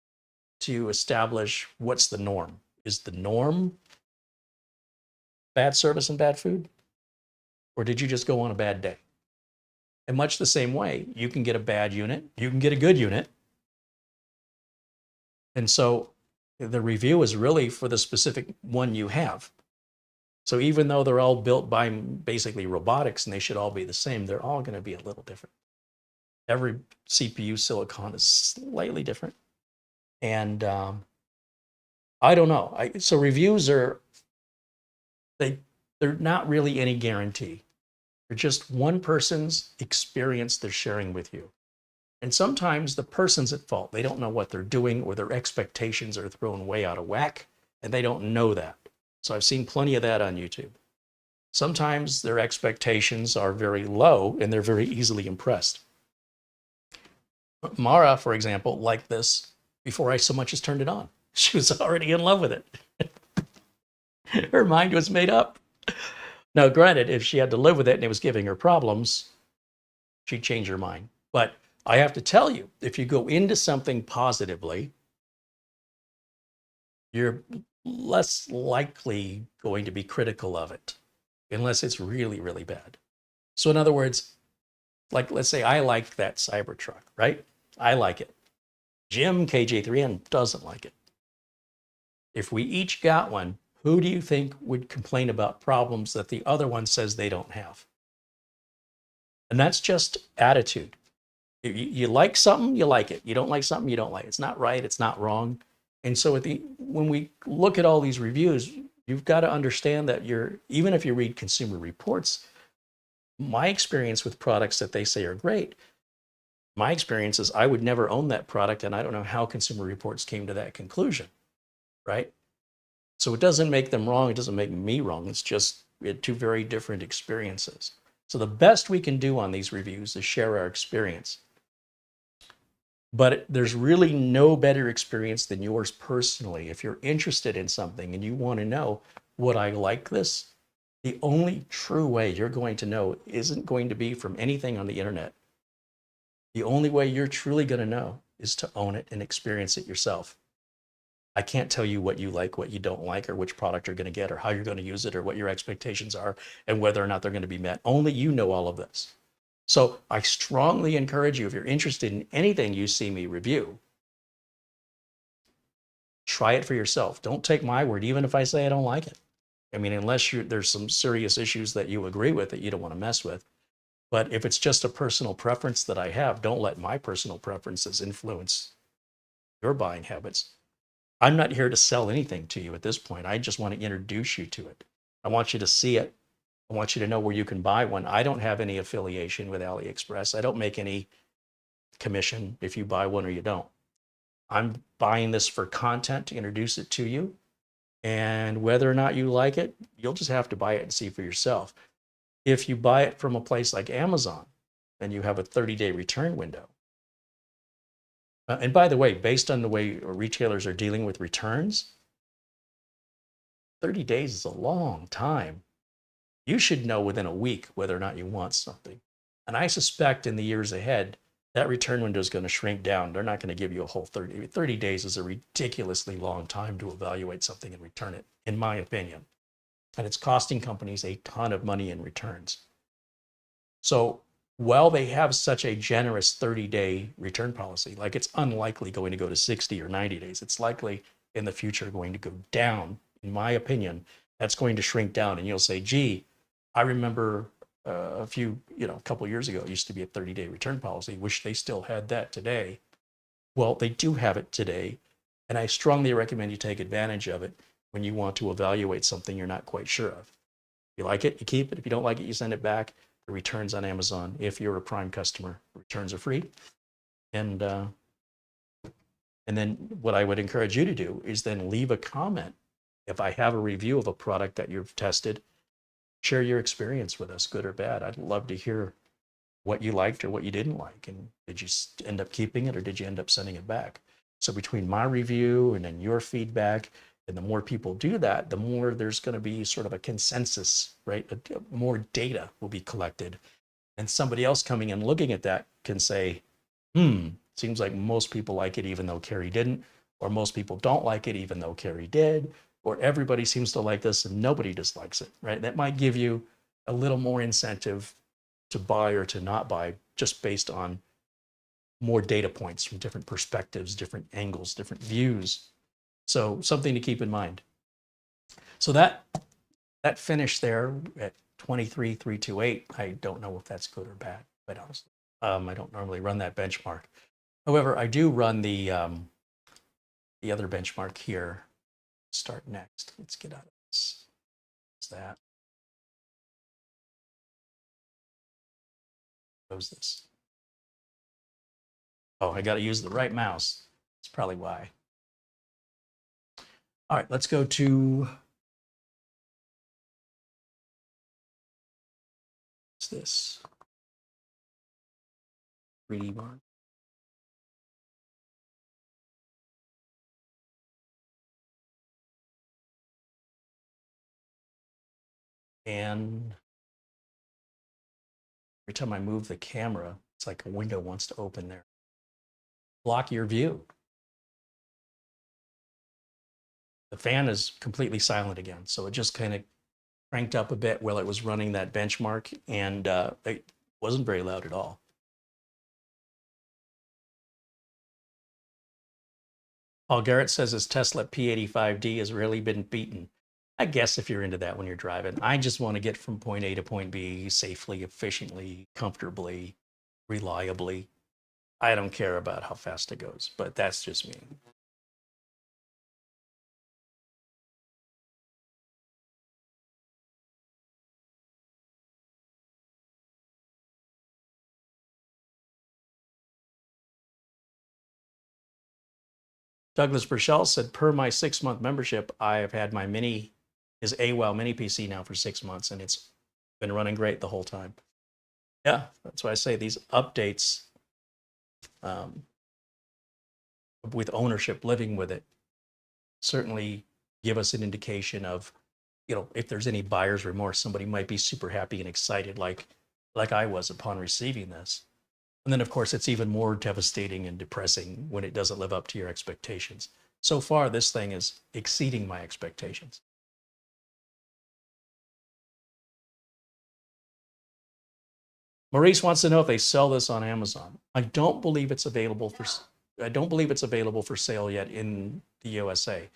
to establish what's the norm. Is the norm bad service and bad food? Or did you just go on a bad day? In much the same way, you can get a bad unit, you can get a good unit. And so the review is really for the specific one you have. So even though they're all built by basically robotics and they should all be the same, they're all going to be a little different. Every CPU silicon is slightly different. And I don't know. So reviews are, they're not really any guarantee. They're just one person's experience they're sharing with you. And sometimes the person's at fault. They don't know what they're doing, or their expectations are thrown way out of whack, and they don't know that. So I've seen plenty of that on YouTube. Sometimes their expectations are very low and they're very easily impressed. Mara, for example, liked this before I so much as turned it on. She was already in love with it. Her mind was made up. Now, granted, if she had to live with it and it was giving her problems, she'd change her mind. But I have to tell you, if you go into something positively, you're less likely going to be critical of it, unless it's really, really bad. So in other words, like, let's say I like that Cybertruck, right? I like it. Jim, KJ3N, doesn't like it. If we each got one, who do you think would complain about problems that the other one says they don't have? And that's just attitude. You like something, you like it. You don't like something, you don't like it. It's not right, it's not wrong. And so when we look at all these reviews, you've got to understand that even if you read Consumer Reports, my experience with products that they say are great, my experience is I would never own that product, and I don't know how Consumer Reports came to that conclusion, right? So it doesn't make them wrong, it doesn't make me wrong, it's just we had 2 very different experiences. So the best we can do on these reviews is share our experience. But there's really no better experience than yours personally. If you're interested in something and you want to know, would I like this? The only true way you're going to know isn't going to be from anything on the internet. The only way you're truly going to know is to own it and experience it yourself. I can't tell you what you like, what you don't like, or which product you're going to get, or how you're going to use it, or what your expectations are, and whether or not they're going to be met. Only you know all of this. So I strongly encourage you, if you're interested in anything you see me review, try it for yourself. Don't take my word, even if I say I don't like it. I mean, unless there's some serious issues that you agree with that you don't want to mess with. But if it's just a personal preference that I have, don't let my personal preferences influence your buying habits. I'm not here to sell anything to you at this point. I just want to introduce you to it. I want you to see it. I want you to know where you can buy one. I don't have any affiliation with AliExpress. I don't make any commission if you buy one or you don't. I'm buying this for content to introduce it to you. And whether or not you like it, you'll just have to buy it and see for yourself. If you buy it from a place like Amazon, then you have a 30-day return window. And by the way, based on the way retailers are dealing with returns, 30 days is a long time. You should know within a week whether or not you want something. And I suspect in the years ahead, that return window is going to shrink down. They're not going to give you a whole 30. 30 days is a ridiculously long time to evaluate something and return it, in my opinion. And it's costing companies a ton of money in returns. So while they have such a generous 30-day return policy, like it's unlikely going to go to 60 or 90 days. It's likely in the future going to go down. In my opinion, that's going to shrink down. And you'll say, gee, I remember a few, a couple years ago, it used to be a 30-day return policy. Wish they still had that today. Well, they do have it today. And I strongly recommend you take advantage of it when you want to evaluate something you're not quite sure of. If you like it, you keep it. If you don't like it, you send it back. The returns on Amazon. If you're a Prime customer, returns are free. And then what I would encourage you to do is then leave a comment. If I have a review of a product that you've tested, share your experience with us, good or bad. I'd love to hear what you liked or what you didn't like. And did you end up keeping it or did you end up sending it back? So between my review and then your feedback, and the more people do that, the more there's going to be sort of a consensus, right? More data will be collected. And somebody else coming and looking at that can say, seems like most people like it even though Carey didn't, or most people don't like it even though Carey did, or everybody seems to like this and nobody dislikes it, right? That might give you a little more incentive to buy or to not buy just based on more data points from different perspectives, different angles, different views. So something to keep in mind. So that finish there at 23,328, I don't know if that's good or bad, quite honestly. I don't normally run that benchmark. However, I do run the other benchmark here. Start next. Let's get out of this. What's that? Close this. Oh, I got to use the right mouse. That's probably why. All right, let's go to, what's this? 3D bar. And every time I move the camera, it's like a window wants to open there. Block your view. The fan is completely silent again. So it just kind of cranked up a bit while it was running that benchmark, and it wasn't very loud at all. Paul Garrett says his Tesla P85D has really been beaten. I guess if you're into that when you're driving. I just want to get from point A to point B safely, efficiently, comfortably, reliably. I don't care about how fast it goes, but that's just me. Douglas Burchell said, per my 6-month membership, I have had my his AWOW mini PC now for 6 months, and it's been running great the whole time. Yeah, that's why I say these updates with ownership, living with it, certainly give us an indication of, if there's any buyer's remorse. Somebody might be super happy and excited like I was upon receiving this. And then, of course, it's even more devastating and depressing when it doesn't live up to your expectations. So far, this thing is exceeding my expectations. Maurice wants to know if they sell this on Amazon. I don't believe it's available for sale yet in the USA.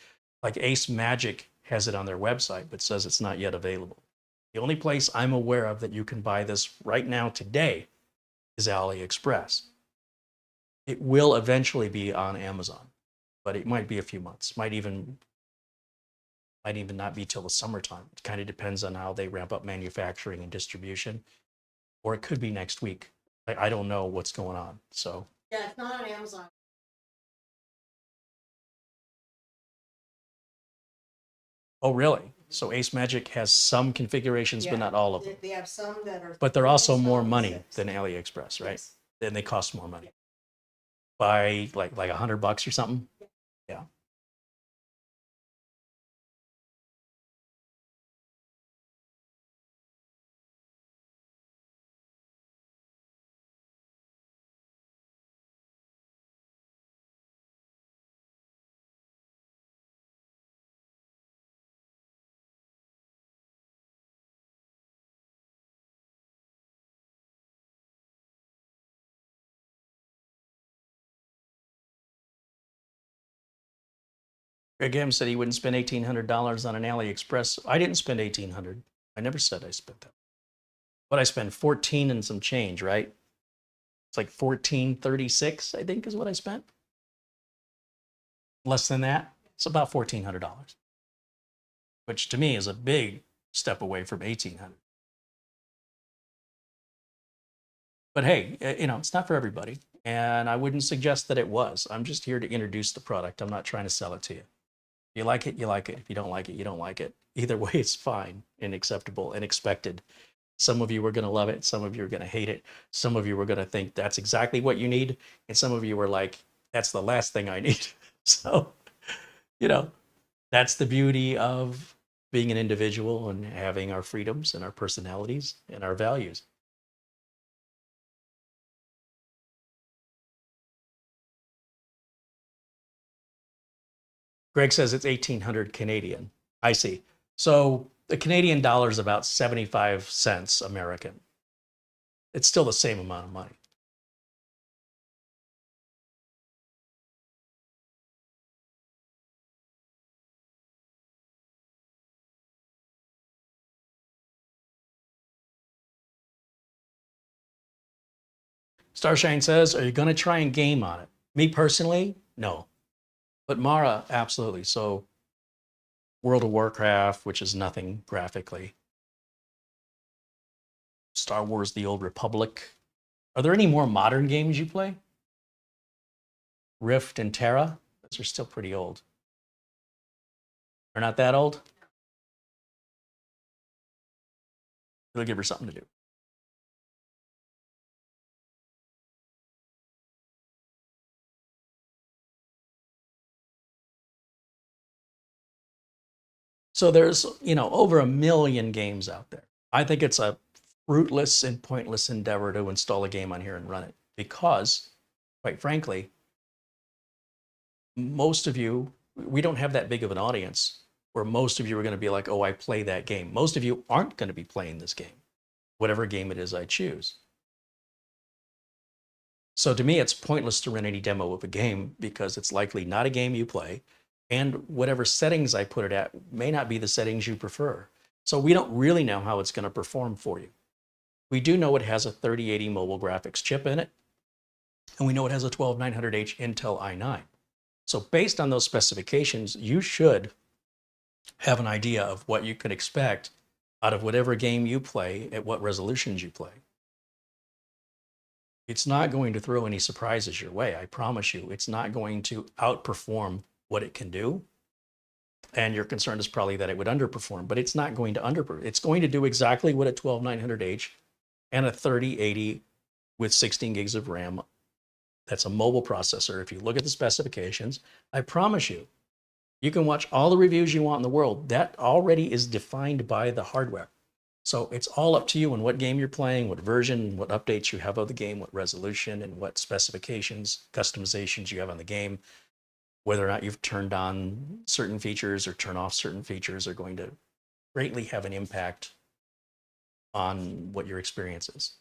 Like AceMagic has it on their website, but says it's not yet available. The only place I'm aware of that you can buy this right now today is AliExpress. It will eventually be on Amazon, but it might be a few months. Might even not be till the summertime. It kind of depends on how they ramp up manufacturing and distribution, or it could be next week. I don't know what's going on. So yeah, it's not on Amazon. Oh, really? So AceMagic has some configurations, but not all of them. They have some that are. But they're also more money than AliExpress, right? Yes. Then they cost more money. By like $100 or something. Yeah. Greg M said he wouldn't spend $1,800 on an AliExpress. I didn't spend $1,800. I never said I spent that. What I spent 14 and some change, right? It's like 1436, I think, is what I spent. Less than that. It's about $1,400, which to me is a big step away from 1,800. But hey, it's not for everybody. And I wouldn't suggest that it was. I'm just here to introduce the product. I'm not trying to sell it to you. If you like it, you like it. If you don't like it, you don't like it. Either way, it's fine and acceptable and expected. Some of you are going to love it. Some of you are going to hate it. Some of you are going to think that's exactly what you need. And some of you are like, that's the last thing I need. So, that's the beauty of being an individual and having our freedoms and our personalities and our values. Greg says it's 1,800 Canadian. I see. So the Canadian dollar is about 75 cents American. It's still the same amount of money. Starshine says, are you going to try and game on it? Me personally, no. But Mara, absolutely. So World of Warcraft, which is nothing graphically. Star Wars, The Old Republic. Are there any more modern games you play? Rift and Terra? Those are still pretty old. They're not that old? They'll give her something to do. So there's, over 1 million games out there. I think it's a fruitless and pointless endeavor to install a game on here and run it because, quite frankly, most of you, we don't have that big of an audience where most of you are going to be like, oh, I play that game. Most of you aren't going to be playing this game, whatever game it is I choose. So to me, it's pointless to run any demo of a game because it's likely not a game you play. And whatever settings I put it at may not be the settings you prefer. So we don't really know how it's going to perform for you. We do know it has a 3080 mobile graphics chip in it. And we know it has a 12900H Intel i9. So based on those specifications, you should have an idea of what you can expect out of whatever game you play at what resolutions you play. It's not going to throw any surprises your way. I promise you, it's not going to outperform what it can do. And your concern is probably that it would underperform, but it's not going to underperform. It's going to do exactly what a 12900H and a 3080 with 16 gigs of RAM. That's a mobile processor. If you look at the specifications, I promise you, you can watch all the reviews you want in the world. That already is defined by the hardware. So it's all up to you on what game you're playing, what version, what updates you have of the game, what resolution, and what specifications, customizations you have on the game. Whether or not you've turned on certain features or turn off certain features are going to greatly have an impact on what your experience is.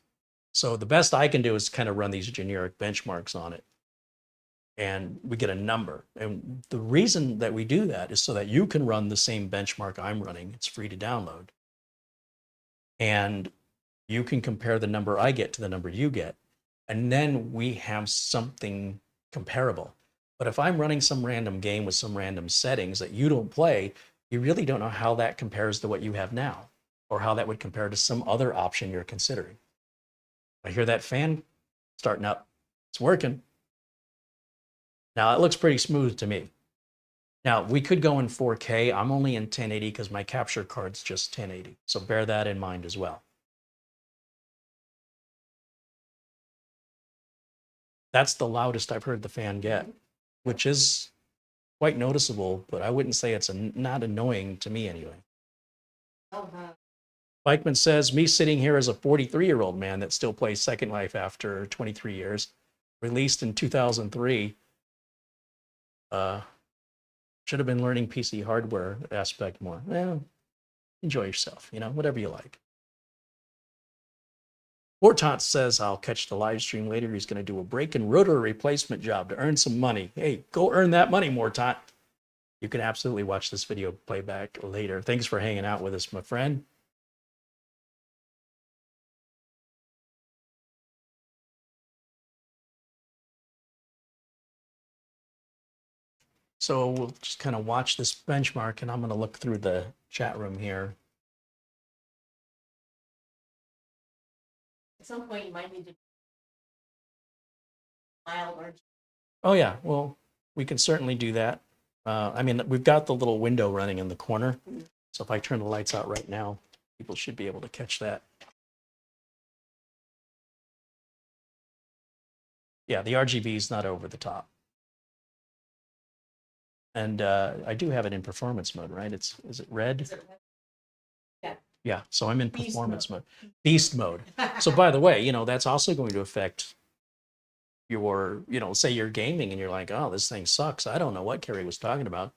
So the best I can do is kind of run these generic benchmarks on it. And we get a number. And the reason that we do that is so that you can run the same benchmark I'm running. It's free to download. And you can compare the number I get to the number you get. And then we have something comparable. But if I'm running some random game with some random settings that you don't play, you really don't know how that compares to what you have now, or how that would compare to some other option you're considering. I hear that fan starting up. It's working. Now, it looks pretty smooth to me. Now, we could go in 4K. I'm only in 1080 because my capture card's just 1080. So bear that in mind as well. That's the loudest I've heard the fan get, which is quite noticeable, but I wouldn't say it's not annoying to me anyway. Bikeman says, me sitting here as a 43-year-old man that still plays Second Life after 23 years, released in 2003, should have been learning PC hardware aspect more. Well, enjoy yourself, whatever you like. Hortot says, I'll catch the live stream later. He's going to do a brake and rotor replacement job to earn some money. Hey, go earn that money, Mortot. You can absolutely watch this video playback later. Thanks for hanging out with us, my friend. So we'll just kind of watch this benchmark, and I'm going to look through the chat room here. At some point, you might need to file or Oh yeah, well, we can certainly do that. I mean, we've got the little window running in the corner. So if I turn the lights out right now, people should be able to catch that. Yeah, the RGB is not over the top. And I do have it in performance mode, right? Is it red? Yeah. Yeah, so I'm in Beast performance mode. Beast mode. So by the way, that's also going to affect your, say you're gaming and you're like, oh, this thing sucks. I don't know what Carey was talking about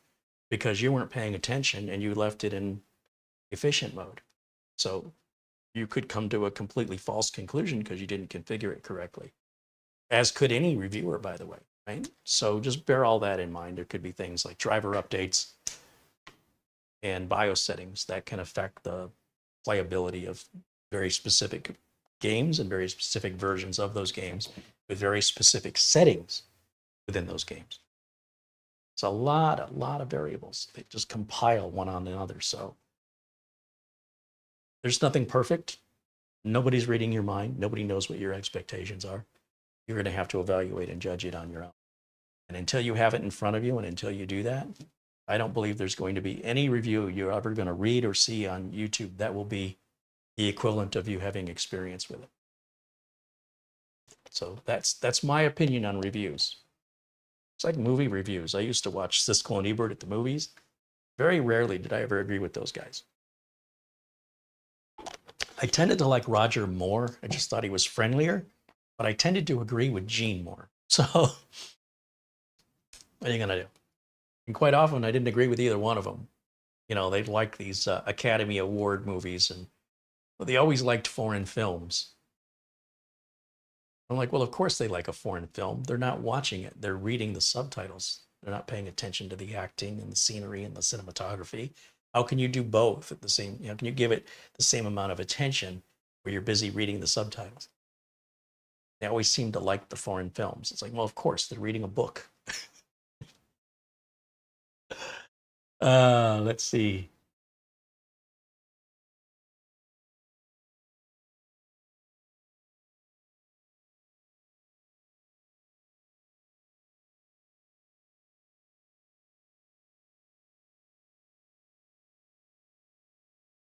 because you weren't paying attention and you left it in efficient mode. So you could come to a completely false conclusion because you didn't configure it correctly, as could any reviewer, by the way, right? So just bear all that in mind. There could be things like driver updates and BIOS settings that can affect the playability of very specific games and very specific versions of those games with very specific settings within those games. It's a lot of variables. They just compile one on another. So there's nothing perfect. Nobody's reading your mind. Nobody knows what your expectations are. You're going to have to evaluate and judge it on your own. And until you have it in front of you and until you do that, I don't believe there's going to be any review you're ever going to read or see on YouTube that will be the equivalent of you having experience with it. So that's my opinion on reviews. It's like movie reviews. I used to watch Siskel and Ebert at the movies. Very rarely did I ever agree with those guys. I tended to like Roger more. I just thought he was friendlier, but I tended to agree with Gene more. So what are you going to do? And quite often I didn't agree with either one of them. They'd like these Academy Award movies and they always liked foreign films. I'm like, well, of course they like a foreign film. They're not watching it. They're reading the subtitles. They're not paying attention to the acting and the scenery and the cinematography. How can you do both at the same, can you give it the same amount of attention where you're busy reading the subtitles? They always seem to like the foreign films. It's like, well, of course, they're reading a book. Let's see.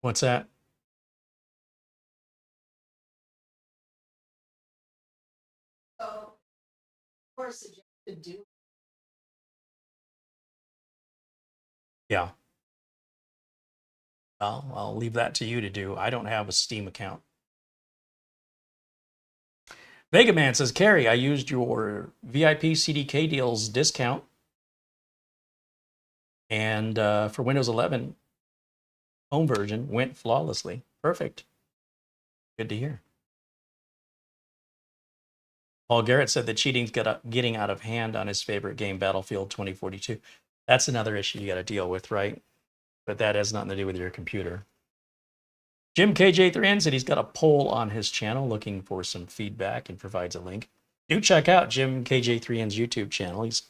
What's that? So, of course, suggested do. Yeah. Well, I'll leave that to you to do. I don't have a Steam account. Vega Man says, Carey, I used your VIP CDK deals discount. And for Windows 11 home version, went flawlessly. Perfect. Good to hear. Paul Garrett said the cheating's getting out of hand on his favorite game, Battlefield 2042. That's another issue you got to deal with, right? But that has nothing to do with your computer. Jim KJ3N said he's got a poll on his channel looking for some feedback and provides a link. Do check out Jim KJ3N's YouTube channel. He's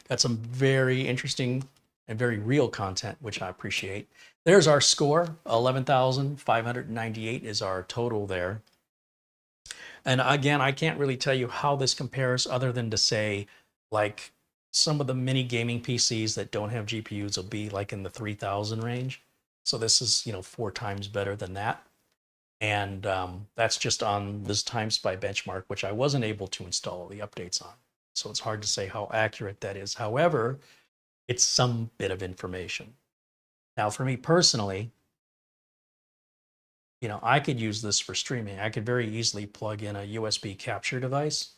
got some very interesting and very real content, which I appreciate. There's our score. 11,598 is our total there. And again, I can't really tell you how this compares other than to say, like, some of the mini gaming PCs that don't have GPUs will be like in the 3,000 range. So this is, 4 times better than that. And that's just on this TimeSpy benchmark, which I wasn't able to install the updates on. So it's hard to say how accurate that is. However, it's some bit of information. Now, for me personally, I could use this for streaming. I could very easily plug in a USB capture device,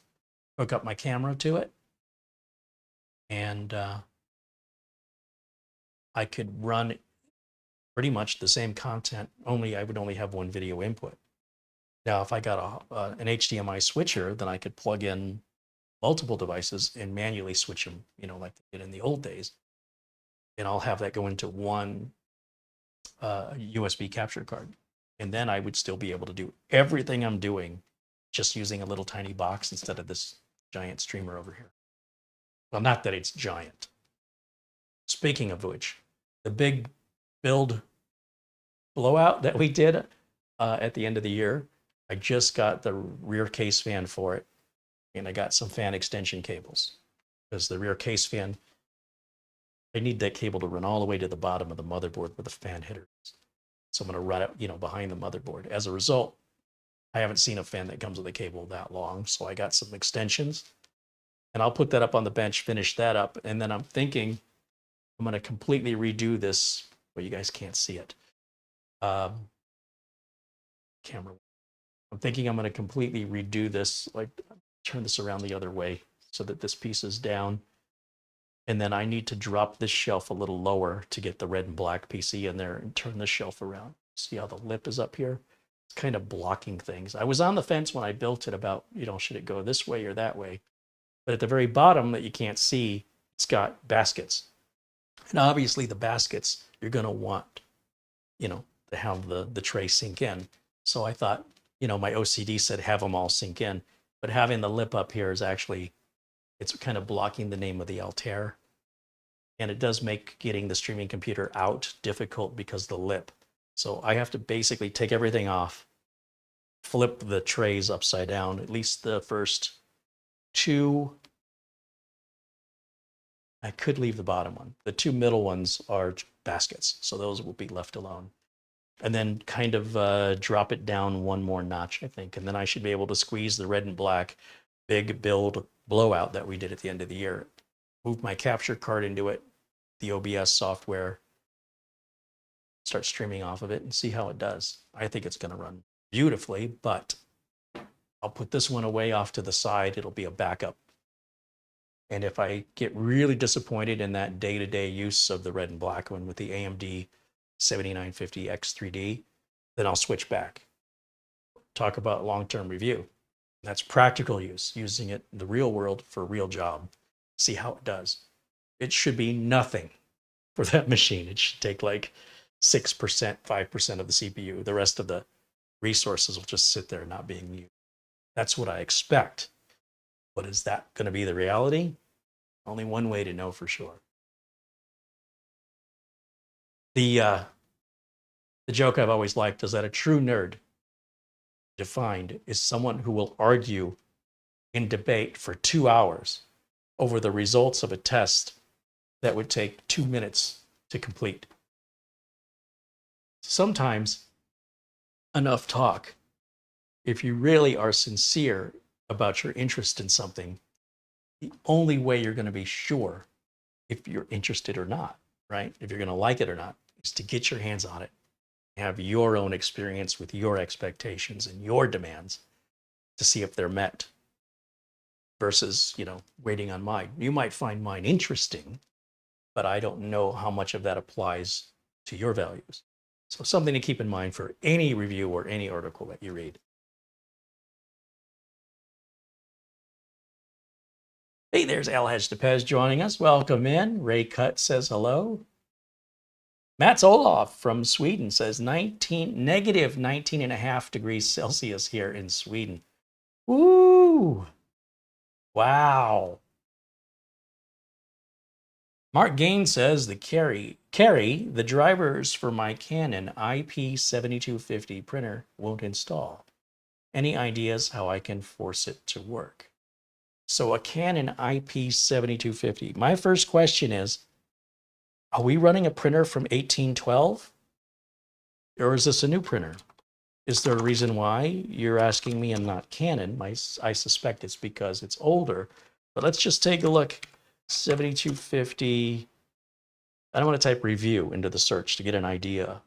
hook up my camera to it, and I could run pretty much the same content, only I would only have one video input. Now, if I got an HDMI switcher, then I could plug in multiple devices and manually switch them, like they did in the old days. And I'll have that go into one USB capture card. And then I would still be able to do everything I'm doing just using a little tiny box instead of this giant streamer over here. Well, not that it's giant. Speaking of which, the big build blowout that we did at the end of the year, I just got the rear case fan for it, and I got some fan extension cables because the rear case fan, I need that cable to run all the way to the bottom of the motherboard where the fan hitter is. So I'm going to run it, behind the motherboard. As a result, I haven't seen a fan that comes with a cable that long, so I got some extensions, and I'll put that up on the bench, finish that up, and then I'm thinking I'm going to completely redo this. Well, you guys can't see it. Camera. I'm thinking I'm going to completely redo this, like turn this around the other way so that this piece is down. And then I need to drop this shelf a little lower to get the red and black PC in there and turn this shelf around. See how the lip is up here? It's kind of blocking things. I was on the fence when I built it about, should it go this way or that way? But at the very bottom that you can't see, it's got baskets. And obviously the baskets, you're going to want, to have the tray sink in. So I thought, my OCD said have them all sink in. But having the lip up here is actually, it's kind of blocking the name of the Altair. And it does make getting the streaming computer out difficult because of the lip. So I have to basically take everything off, flip the trays upside down, at least the first two. I could leave the bottom one. The two middle ones are baskets, so those will be left alone. And then kind of drop it down one more notch, I think. And then I should be able to squeeze the red and black big build blowout that we did at the end of the year. Move my capture card into it, the OBS software, start streaming off of it and see how it does. I think it's going to run beautifully, but I'll put this one away off to the side. It'll be a backup. And if I get really disappointed in that day-to-day use of the red and black one with the AMD 7950 X3D, then I'll switch back. Talk about long-term review. That's practical use, using it in the real world for a real job. See how it does. It should be nothing for that machine. It should take like 6%, 5% of the CPU. The rest of the resources will just sit there not being used. That's what I expect. But is that going to be the reality? Only one way to know for sure. The joke I've always liked is that a true nerd, defined, is someone who will argue in debate for 2 hours over the results of a test that would take 2 minutes to complete. Sometimes enough talk, if you really are sincere about your interest in something, the only way you're going to be sure if you're interested or not, right? If you're going to like it or not, is to get your hands on it, have your own experience with your expectations and your demands to see if they're met versus, waiting on mine. You might find mine interesting, but I don't know how much of that applies to your values. So something to keep in mind for any review or any article that you read. Hey, there's Alhaj Tepez joining us. Welcome in. Ray Cutt says hello. Mats Olof from Sweden says negative 19.5 degrees Celsius here in Sweden. Woo! Wow. Mark Gain says the Carey, the drivers for my Canon IP7250 printer won't install. Any ideas how I can force it to work? So a Canon IP7250. My first question is, are we running a printer from 1812? Or is this a new printer? Is there a reason why you're asking me and not Canon? I suspect it's because it's older. But let's just take a look. 7250. I don't want to type review into the search to get an idea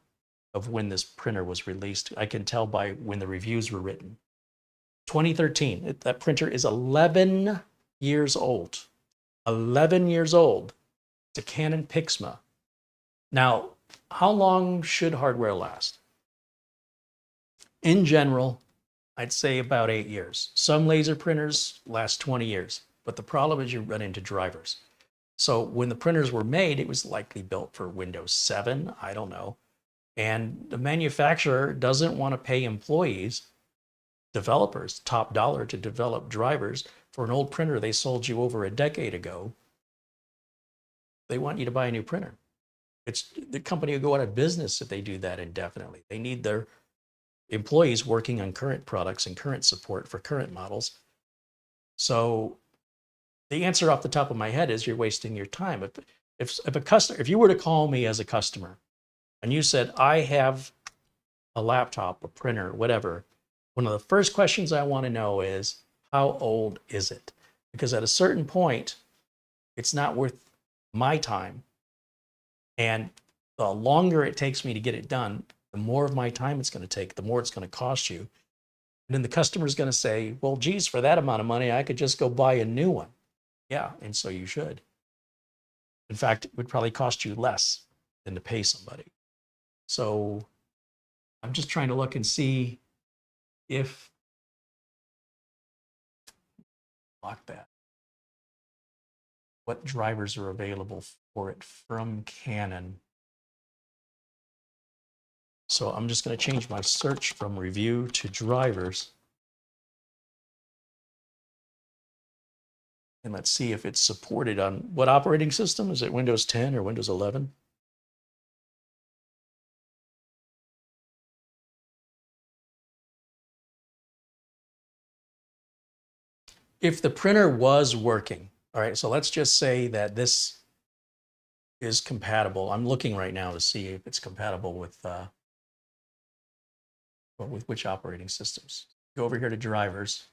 of when this printer was released. I can tell by when the reviews were written. 2013. That printer is 11 years old. 11 years old. It's a Canon Pixma. Now, how long should hardware last? In general, I'd say about 8 years. Some laser printers last 20 years, but the problem is you run into drivers. So when the printers were made, it was likely built for Windows 7, I don't know. And the manufacturer doesn't want to pay employees, developers, top dollar to develop drivers for an old printer they sold you over a decade ago they want you to buy a new printer. It's the company will go out of business if they do that indefinitely. They need their employees working on current products and current support for current models. So the answer off the top of my head is you're wasting your time. If you were to call me as a customer and you said, I have a laptop, a printer, whatever, one of the first questions I want to know is, how old is it? Because at a certain point, it's not worth my time. And the longer it takes me to get it done, the more of my time it's going to take, the more it's going to cost you. And then the customer's going to say, well, geez, for that amount of money, I could just go buy a new one. Yeah, and so you should. In fact, it would probably cost you less than to pay somebody. So I'm just trying to look and see if, lock that, what drivers are available for it from Canon. So I'm just going to change my search from review to drivers. And let's see if it's supported on what operating system? Is it Windows 10 or Windows 11? If the printer was working, all right, so let's just say that this is compatible. I'm looking right now to see if it's compatible with which operating systems. Go over here to drivers.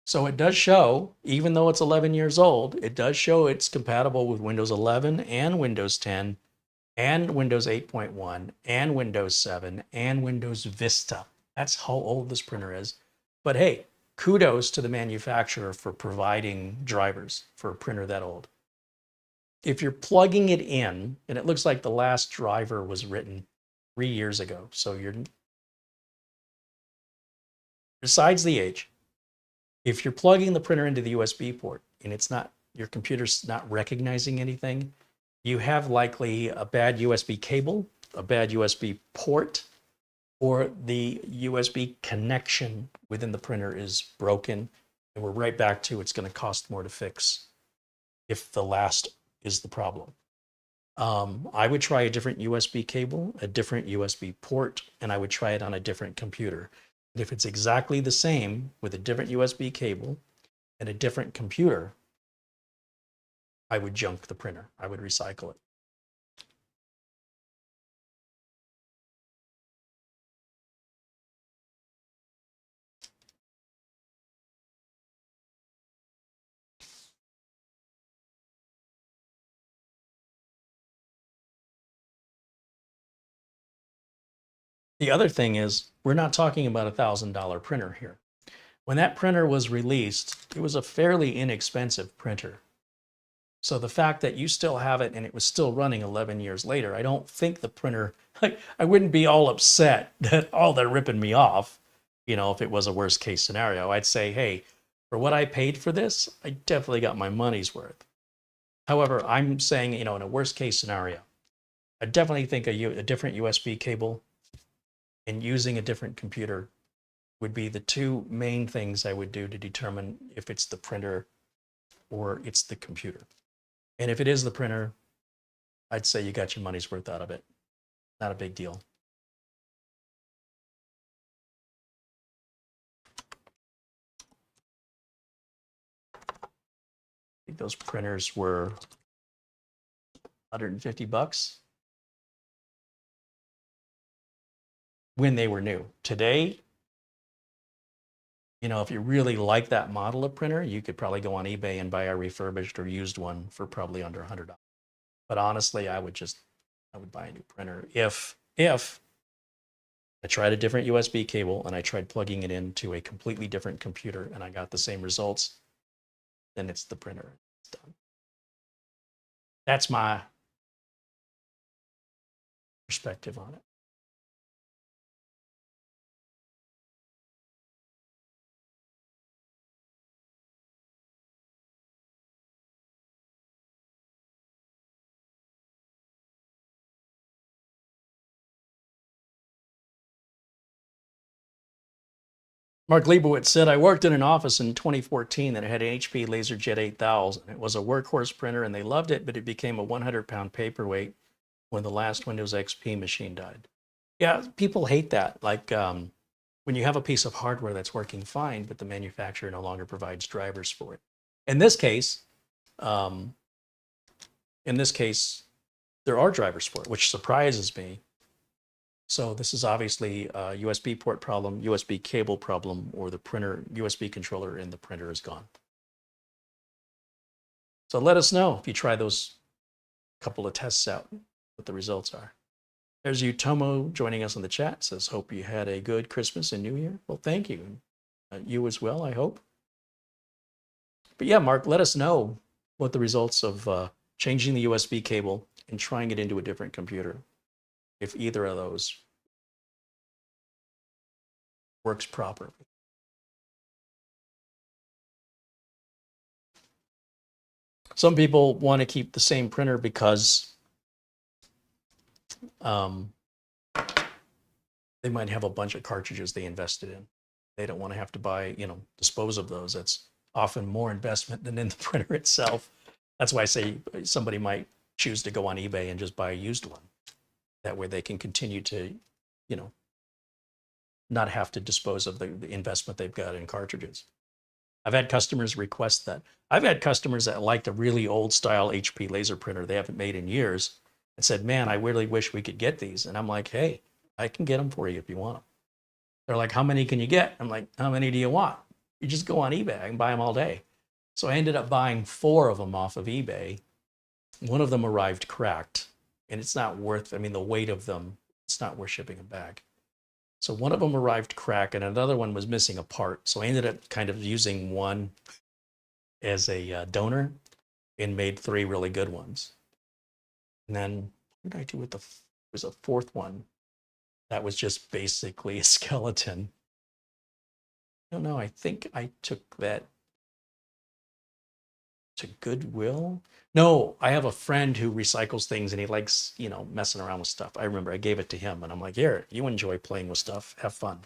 So it does show, even though it's 11 years old, it does show it's compatible with Windows 11 and Windows 10 and Windows 8.1 and Windows 7 and Windows Vista. That's how old this printer is. But hey, kudos to the manufacturer for providing drivers for a printer that old. If you're plugging it in, and it looks like the last driver was written 3 years ago, so you're, besides the age, if you're plugging the printer into the USB port and it's not, your computer's not recognizing anything, you have likely a bad USB cable, a bad USB port, or the USB connection within the printer is broken. And we're right back to it's going to cost more to fix if the last is the problem. I would try a different USB cable, a different USB port, and I would try it on a different computer. And if it's exactly the same with a different USB cable and a different computer, I would junk the printer. I would recycle it. The other thing is, we're not talking about $1,000 printer here. When that printer was released, it was a fairly inexpensive printer. So the fact that you still have it and it was still running 11 years later, I don't think the printer, I wouldn't be all upset that, oh, they're ripping me off. You know, if it was a worst case scenario, I'd say, hey, for what I paid for this, I definitely got my money's worth. However, I'm saying, you know, in a worst case scenario, I definitely think a different USB cable and using a different computer would be the two main things I would do to determine if it's the printer or it's the computer. And if it is the printer, I'd say you got your money's worth out of it. Not a big deal. I think those printers were 150 bucks when they were new. Today, you know, if you really like that model of printer, you could probably go on eBay and buy a refurbished or used one for probably under $100. But honestly, I would buy a new printer if I tried a different USB cable and I tried plugging it into a completely different computer and I got the same results, then it's the printer. It's done. That's my perspective on it. Mark Leibowitz said, I worked in an office in 2014 that had an HP LaserJet 8000. It was a workhorse printer and they loved it, but it became a 100-pound paperweight when the last Windows XP machine died. Yeah, people hate that. Like when you have a piece of hardware that's working fine, but the manufacturer no longer provides drivers for it. In this case, um, there are drivers for it, which surprises me. So this is obviously a USB port problem, USB cable problem, or the printer, USB controller in the printer is gone. So let us know if you try those couple of tests out, what the results are. There's Utomo joining us in the chat, says, hope you had a good Christmas and New Year. Well, thank you. You as well, I hope. But yeah, Mark, let us know what the results of changing the USB cable and trying it into a different computer, if either of those works properly. Some people want to keep the same printer because they might have a bunch of cartridges they invested in. They don't want to have to buy, dispose of those. That's often more investment than in the printer itself. That's why I say somebody might choose to go on eBay and just buy a used one. That way they can continue to, not have to dispose of the investment they've got in cartridges. I've had customers request that. I've had customers that liked a really old style HP laser printer they haven't made in years and said, man, I really wish we could get these. And I'm like, hey, I can get them for you if you want them. They're like, how many can you get? I'm like, how many do you want? You just go on eBay. I can buy them all day. So I ended up buying 4 of them off of eBay. One of them arrived cracked, and it's not worth, the weight of them, it's not worth shipping them back. So one of them arrived cracked and another one was missing a part. So I ended up kind of using one as a donor and made 3 really good ones. And then what did I do with it was a 4th one that was just basically a skeleton. I don't know. I think I took that to Goodwill. No, I have a friend who recycles things and he likes, messing around with stuff. I remember I gave it to him and I'm like, here, you enjoy playing with stuff. Have fun.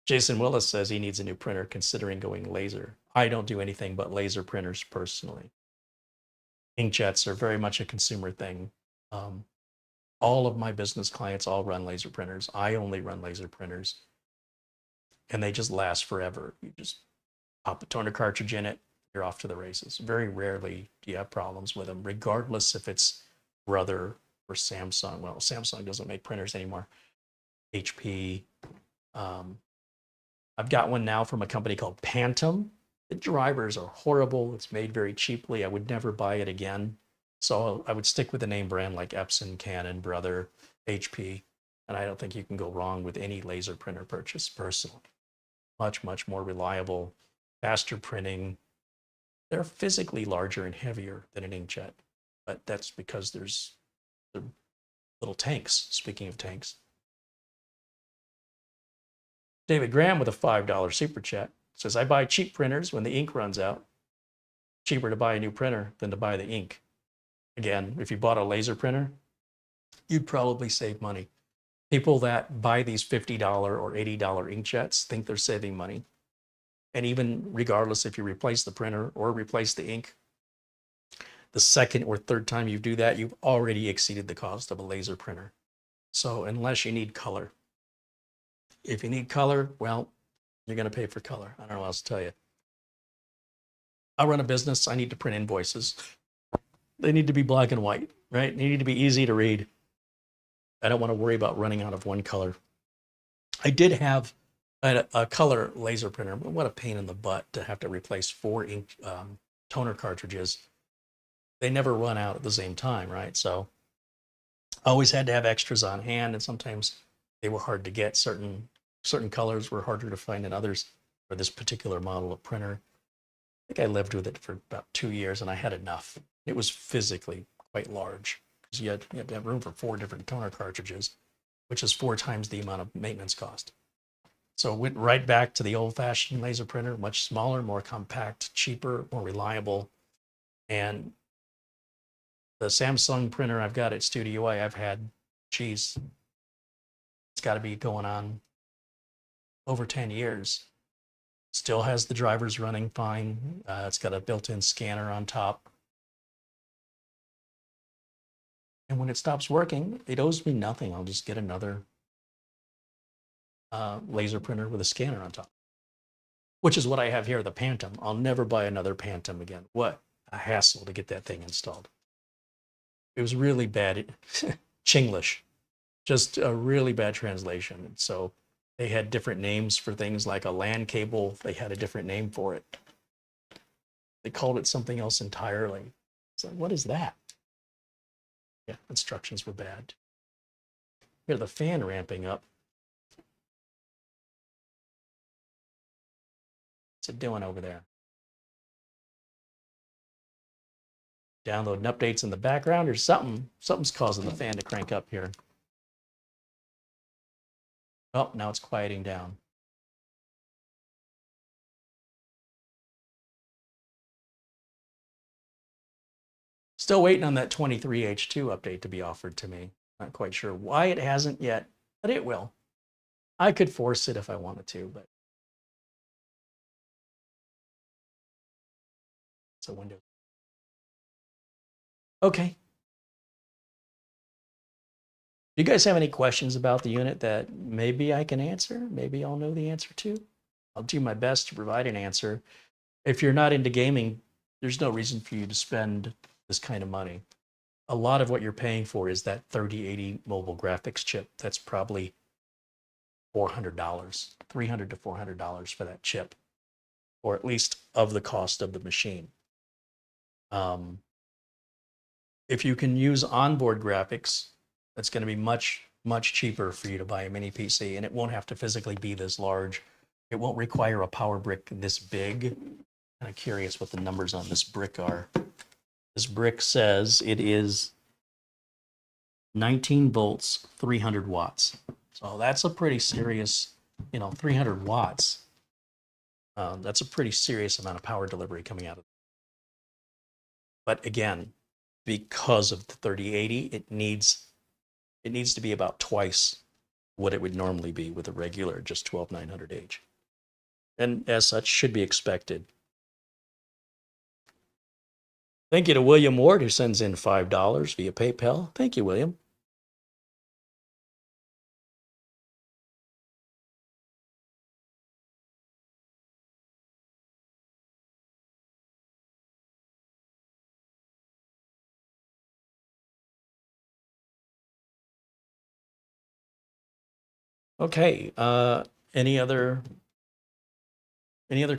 Jason Willis says he needs a new printer considering going laser. I don't do anything but laser printers personally. Inkjets are very much a consumer thing. All of my business clients all run laser printers. I only run laser printers. And they just last forever. You just pop a toner cartridge in it, you're off to the races. Very rarely do you have problems with them, regardless if it's Brother or Samsung. Well, Samsung doesn't make printers anymore. HP. I've got one now from a company called Pantom. The drivers are horrible. It's made very cheaply. I would never buy it again. So I would stick with a name brand like Epson, Canon, Brother, HP. And I don't think you can go wrong with any laser printer purchase personally. Much, much more reliable, faster printing. They're physically larger and heavier than an inkjet, but that's because they're little tanks, speaking of tanks. David Graham with a $5 super chat says, I buy cheap printers when the ink runs out. Cheaper to buy a new printer than to buy the ink. Again, if you bought a laser printer, you'd probably save money. People that buy these $50 or $80 inkjets think they're saving money. And even regardless if you replace the printer or replace the ink, the second or third time you do that, you've already exceeded the cost of a laser printer. So unless you need color, if you need color, well, you're going to pay for color. I don't know what else to tell you. I run a business. I need to print invoices. They need to be black and white, right? They need to be easy to read. I don't want to worry about running out of one color. I did have a color laser printer, but what a pain in the butt to have to replace 4 ink toner cartridges. They never run out at the same time, right? So I always had to have extras on hand, and sometimes they were hard to get. Certain colors were harder to find than others for this particular model of printer. I think I lived with it for about 2 years, and I had enough. It was physically quite large because you had to have room for 4 different toner cartridges, which is 4 times the amount of maintenance cost. So it went right back to the old-fashioned laser printer, much smaller, more compact, cheaper, more reliable. And The Samsung printer I've got at Studio UI, I've had, geez, it's got to be going on over 10 years. Still has the drivers running fine. It's got a built-in scanner on top. And when it stops working, it owes me nothing. I'll just get another laser printer with a scanner on top, which is what I have here, the Phantom. I'll never buy another Phantom again. What a hassle to get that thing installed. It was really bad. Chinglish, just a really bad translation. So they had different names for things like a LAN cable. They had a different name for it. They called it something else entirely. It's like, what is that? Yeah, instructions were bad. Here, the fan ramping up. What's it doing over there? Downloading updates in the background or something. Something's causing the fan to crank up here. Oh, now it's quieting down. Still waiting on that 23H2 update to be offered to me. Not quite sure why it hasn't yet, but it will. I could force it if I wanted to, but it's a window. Okay. Do you guys have any questions about the unit that maybe I can answer? Maybe I'll know the answer to? I'll do my best to provide an answer. If you're not into gaming, there's no reason for you to spend this kind of money. A lot of what you're paying for is that 3080 mobile graphics chip. That's probably $400, $300 to $400 for that chip, or at least of the cost of the machine. If you can use onboard graphics, that's going to be much, much cheaper for you to buy a mini PC, and it won't have to physically be this large. It won't require a power brick this big. Kind of curious what the numbers on this brick are. This brick says it is 19 volts, 300 watts. So that's a pretty serious, 300 watts. That's a pretty serious amount of power delivery coming out of it. But again, because of the 3080, it needs to be about twice what it would normally be with a regular just 12900H. And as such, should be expected. Thank you to William Ward, who sends in $5 via PayPal. Thank you, William. Okay, any other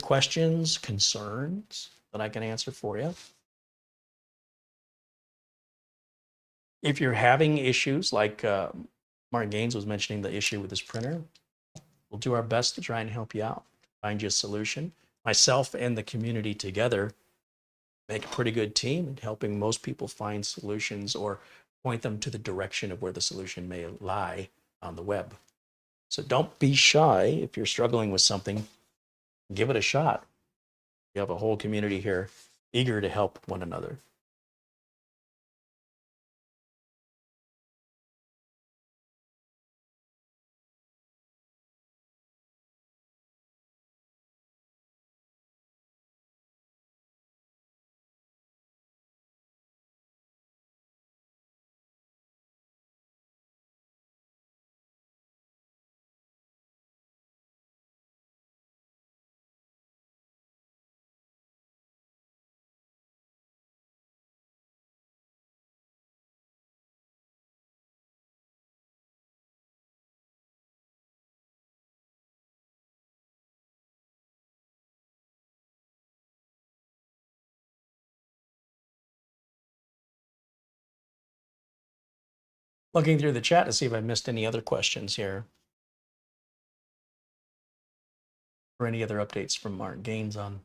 questions, concerns that I can answer for you? If you're having issues like Mark Gaines was mentioning the issue with his printer, we'll do our best to try and help you out, find you a solution. Myself and the community together make a pretty good team in helping most people find solutions or point them to the direction of where the solution may lie on the web. So don't be shy if you're struggling with something. Give it a shot. You have a whole community here eager to help one another. Looking through the chat to see if I missed any other questions here. Or any other updates from Mark Gaines on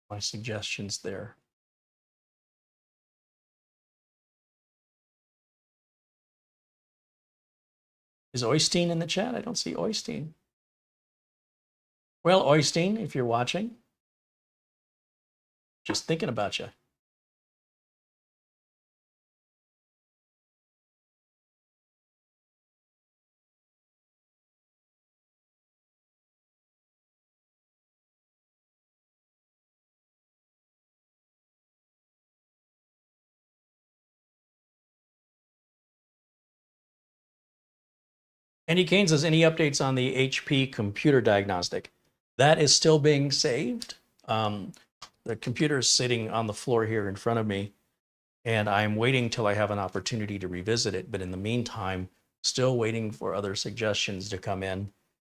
my suggestions there. Is Oystein in the chat? I don't see Oystein. Well, Oystein, if you're watching, just thinking about you. Andy Kane says, any updates on the HP computer diagnostic? That is still being saved. The computer is sitting on the floor here in front of me, and I'm waiting till I have an opportunity to revisit it. But in the meantime, still waiting for other suggestions to come in.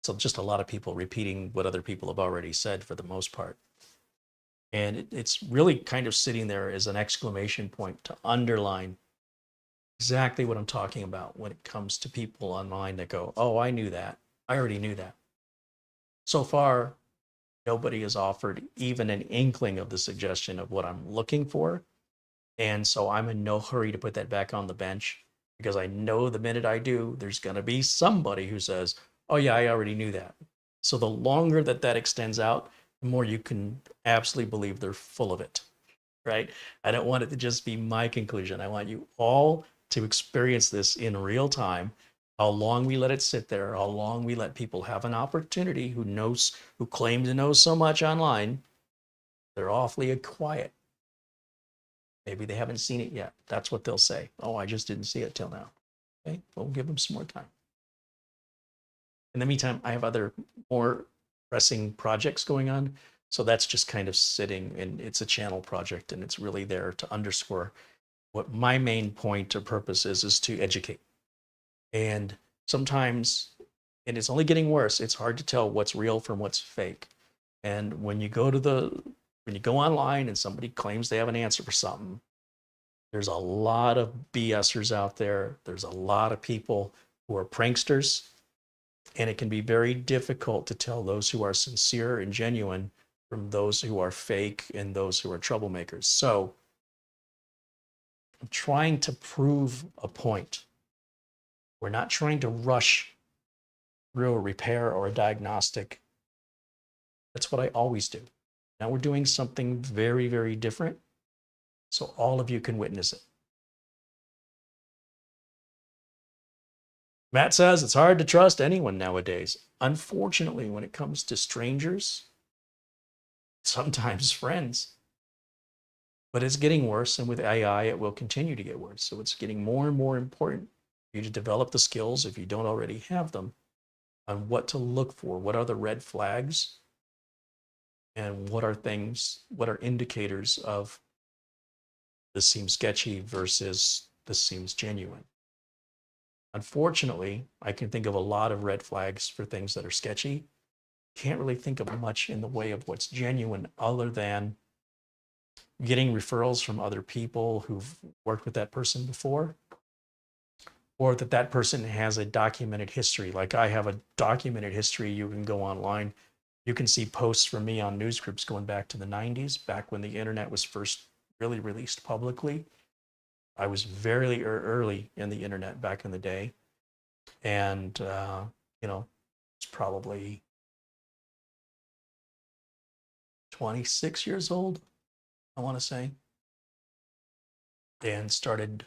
So just a lot of people repeating what other people have already said for the most part. And it's really kind of sitting there as an exclamation point to underline exactly what I'm talking about when it comes to people online that go, oh, I knew that. I already knew that. So far, nobody has offered even an inkling of the suggestion of what I'm looking for. And so I'm in no hurry to put that back on the bench because I know the minute I do, there's going to be somebody who says, oh, yeah, I already knew that. So the longer that that extends out, the more you can absolutely believe they're full of it, right? I don't want it to just be my conclusion. I want you all to experience this in real time. How long we let it sit there, how long we let people have an opportunity who claim to know so much online, they're awfully quiet. Maybe they haven't seen it yet. That's what they'll say. Oh, I just didn't see it till now. Okay, we'll give them some more time. In the meantime, I have other more pressing projects going on. So that's just kind of sitting, and it's a channel project, and it's really there to underscore what my main point or purpose is to educate. And sometimes, and it's only getting worse, it's hard to tell what's real from what's fake. And when you go online and somebody claims they have an answer for something, there's a lot of BSers out there. There's a lot of people who are pranksters, and it can be very difficult to tell those who are sincere and genuine from those who are fake and those who are troublemakers. So I'm trying to prove a point. We're not trying to rush through a repair or a diagnostic. That's what I always do. Now we're doing something very, very different, so all of you can witness it. Matt says it's hard to trust anyone nowadays. Unfortunately, when it comes to strangers, sometimes friends. But it's getting worse, and with AI, it will continue to get worse. So it's getting more and more important for you to develop the skills, if you don't already have them, on what to look for. What are the red flags? And what are indicators of this seems sketchy versus this seems genuine? Unfortunately, I can think of a lot of red flags for things that are sketchy. Can't really think of much in the way of what's genuine other than getting referrals from other people who've worked with that person before, or that person has a documented history. Like I have a documented history. You can go online. You can see posts from me on news groups going back to the 90s, back when the internet was first really released publicly. I was very early in the internet back in the day. And, it's probably 26 years old, I want to say. And started,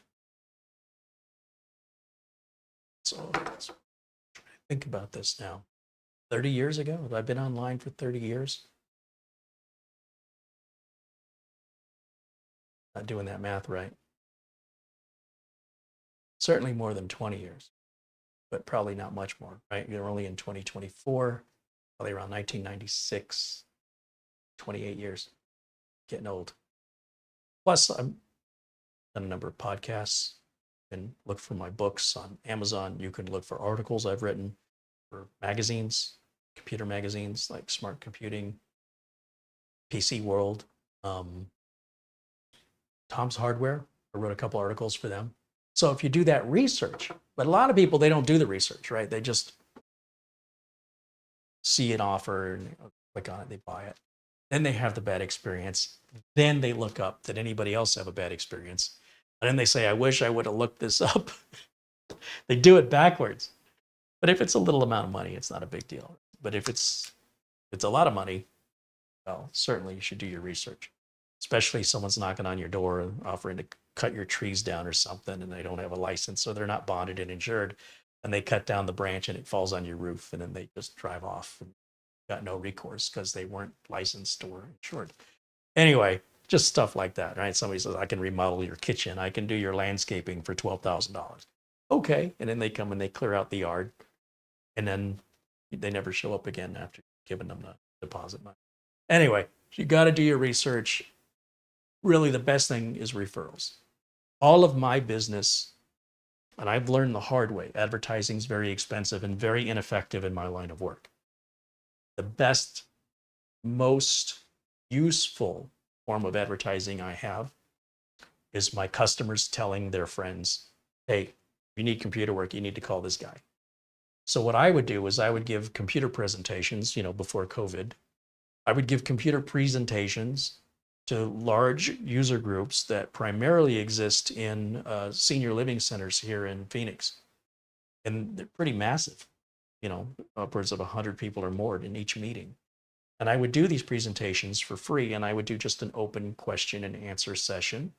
so let's think about this now. 30 years ago? Have I been online for 30 years? Not doing that math right. Certainly more than 20 years, but probably not much more, right? You're only in 2024, probably around 1996, 28 years, getting old. Plus, I've done a number of podcasts. You can look for my books on Amazon. You can look for articles I've written for magazines, computer magazines like Smart Computing, PC World, Tom's Hardware. I wrote a couple articles for them. So if you do that research, but a lot of people, they don't do the research, right? They just see an offer and click on it, they buy it. Then they have the bad experience. Then they look up, did anybody else have a bad experience? And then they say, I wish I would have looked this up. They do it backwards. But if it's a little amount of money, it's not a big deal. But if it's a lot of money, well, certainly you should do your research. Especially if someone's knocking on your door and offering to cut your trees down or something, and they don't have a license, so they're not bonded and insured, and they cut down the branch and it falls on your roof, and then they just drive off and got no recourse because they weren't licensed or insured. Anyway, just stuff like that, right? Somebody says, I can remodel your kitchen. I can do your landscaping for $12,000. Okay. And then they come and they clear out the yard. and then they never show up again after giving them the deposit money. Anyway, you got to do your research. Really, the best thing is referrals. All of my business, and I've learned the hard way, advertising is very expensive and very ineffective in my line of work. The best, most useful form of advertising I have is my customers telling their friends, hey, you need computer work, you need to call this guy. So what I would do is I would give computer presentations, before COVID. I would give computer presentations to large user groups that primarily exist in senior living centers here in Phoenix. And they're pretty massive, upwards of 100 people or more in each meeting. And I would do these presentations for free, and I would do just an open question and answer session.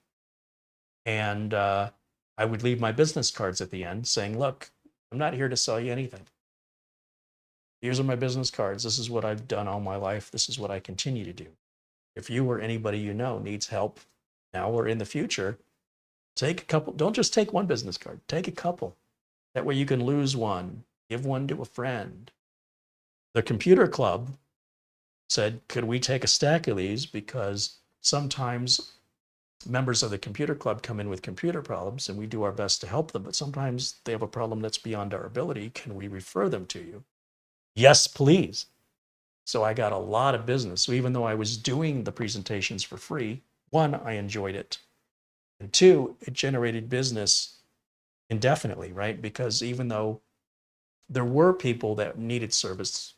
And I would leave my business cards at the end saying, look, I'm not here to sell you anything. These are my business cards. This is what I've done all my life. This is what I continue to do. If you or anybody you know needs help now or in the future, take a couple. Don't just take one business card. Take a couple. That way you can lose one. Give one to a friend. The computer club said, could we take a stack of these? Because sometimes members of the computer club come in with computer problems and we do our best to help them, but sometimes they have a problem that's beyond our ability. Can we refer them to you? Yes, please. So I got a lot of business. So even though I was doing the presentations for free, one, I enjoyed it. And two, it generated business indefinitely, right? Because even though there were people that needed service,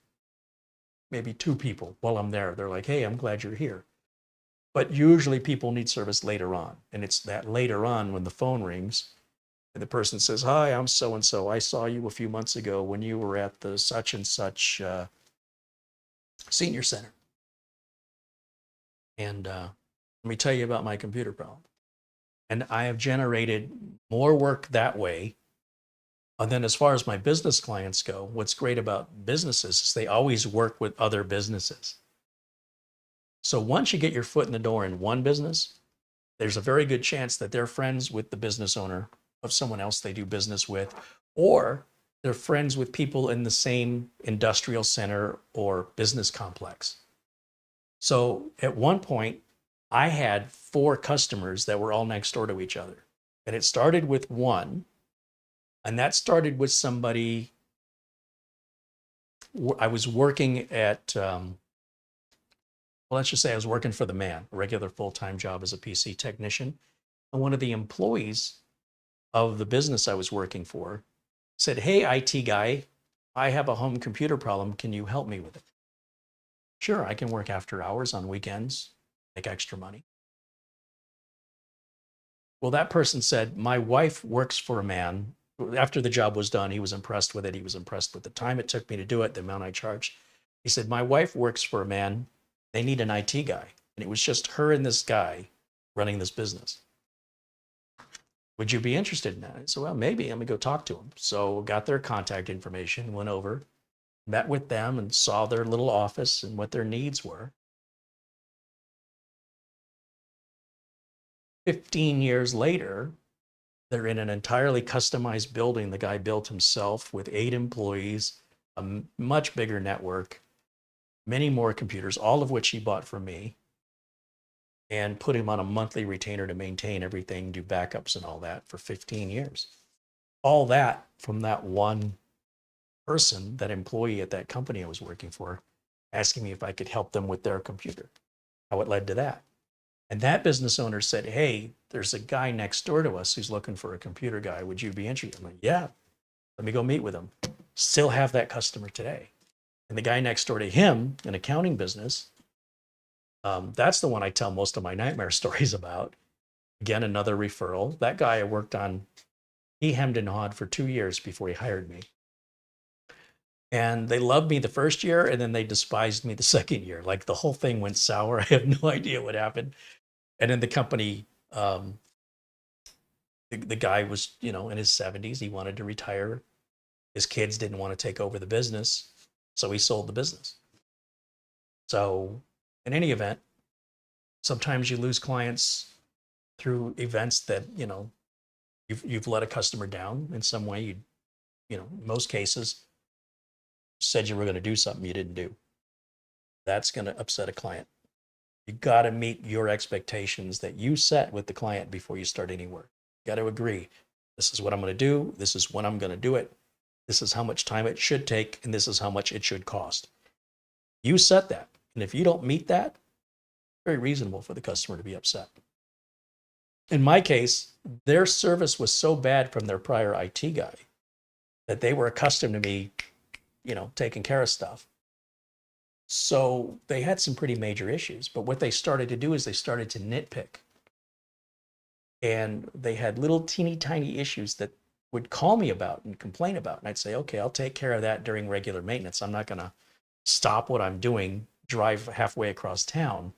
maybe two people while I'm there, they're like, hey, I'm glad you're here. But usually people need service later on. And it's that later on when the phone rings and the person says, hi, I'm so-and-so. I saw you a few months ago when you were at the such and such senior center. And let me tell you about my computer problem. And I have generated more work that way. And then as far as my business clients go, what's great about businesses is they always work with other businesses. So once you get your foot in the door in one business, there's a very good chance that they're friends with the business owner of someone else they do business with, or they're friends with people in the same industrial center or business complex. So at one point, I had 4 customers that were all next door to each other. And it started with one, and that started with somebody. I was working at, well, let's just say I was working for the man, a regular full-time job as a PC technician. And one of the employees of the business I was working for said, hey, IT guy, I have a home computer problem. Can you help me with it? Sure, I can work after hours on weekends, make extra money. Well, that person said, my wife works for a man. After the job was done, he was impressed with it. He was impressed with the time it took me to do it, the amount I charged. He said, my wife works for a man. They need an IT guy. And it was just her and this guy running this business. Would you be interested in that? I said, well, maybe. Let me go talk to them. So got their contact information, went over, met with them and saw their little office and what their needs were. 15 years later, they're in an entirely customized building the guy built himself with 8 employees, a much bigger network, many more computers, all of which he bought from me, and put him on a monthly retainer to maintain everything, do backups and all that for 15 years. All that from that one person, that employee at that company I was working for, asking me if I could help them with their computer, how it led to that. And that business owner said, hey, there's a guy next door to us who's looking for a computer guy. Would you be interested? I'm like, yeah, let me go meet with him. Still have that customer today. And the guy next door to him, an accounting business, that's the one I tell most of my nightmare stories about. Again, another referral. That guy I worked on, he hemmed and hawed for 2 years before he hired me. And they loved me the first year, and then they despised me the second year. Like the whole thing went sour. I have no idea what happened. And in the company, the guy was, in his 70s. He wanted to retire. His kids didn't want to take over the business, so he sold the business. So in any event, sometimes you lose clients through events that, you've let a customer down in some way. In most cases, said you were going to do something you didn't do. That's going to upset a client. You got to meet your expectations that you set with the client before you start any work. You got to agree. This is what I'm going to do. This is when I'm going to do it. This is how much time it should take, and this is how much it should cost. You set that. And if you don't meet that, very reasonable for the customer to be upset. In my case, their service was so bad from their prior IT guy that they were accustomed to me, taking care of stuff. So they had some pretty major issues. But what they started to do is they started to nitpick. And they had little teeny tiny issues that would call me about and complain about. And I'd say, okay, I'll take care of that during regular maintenance. I'm not going to stop what I'm doing, drive halfway across town.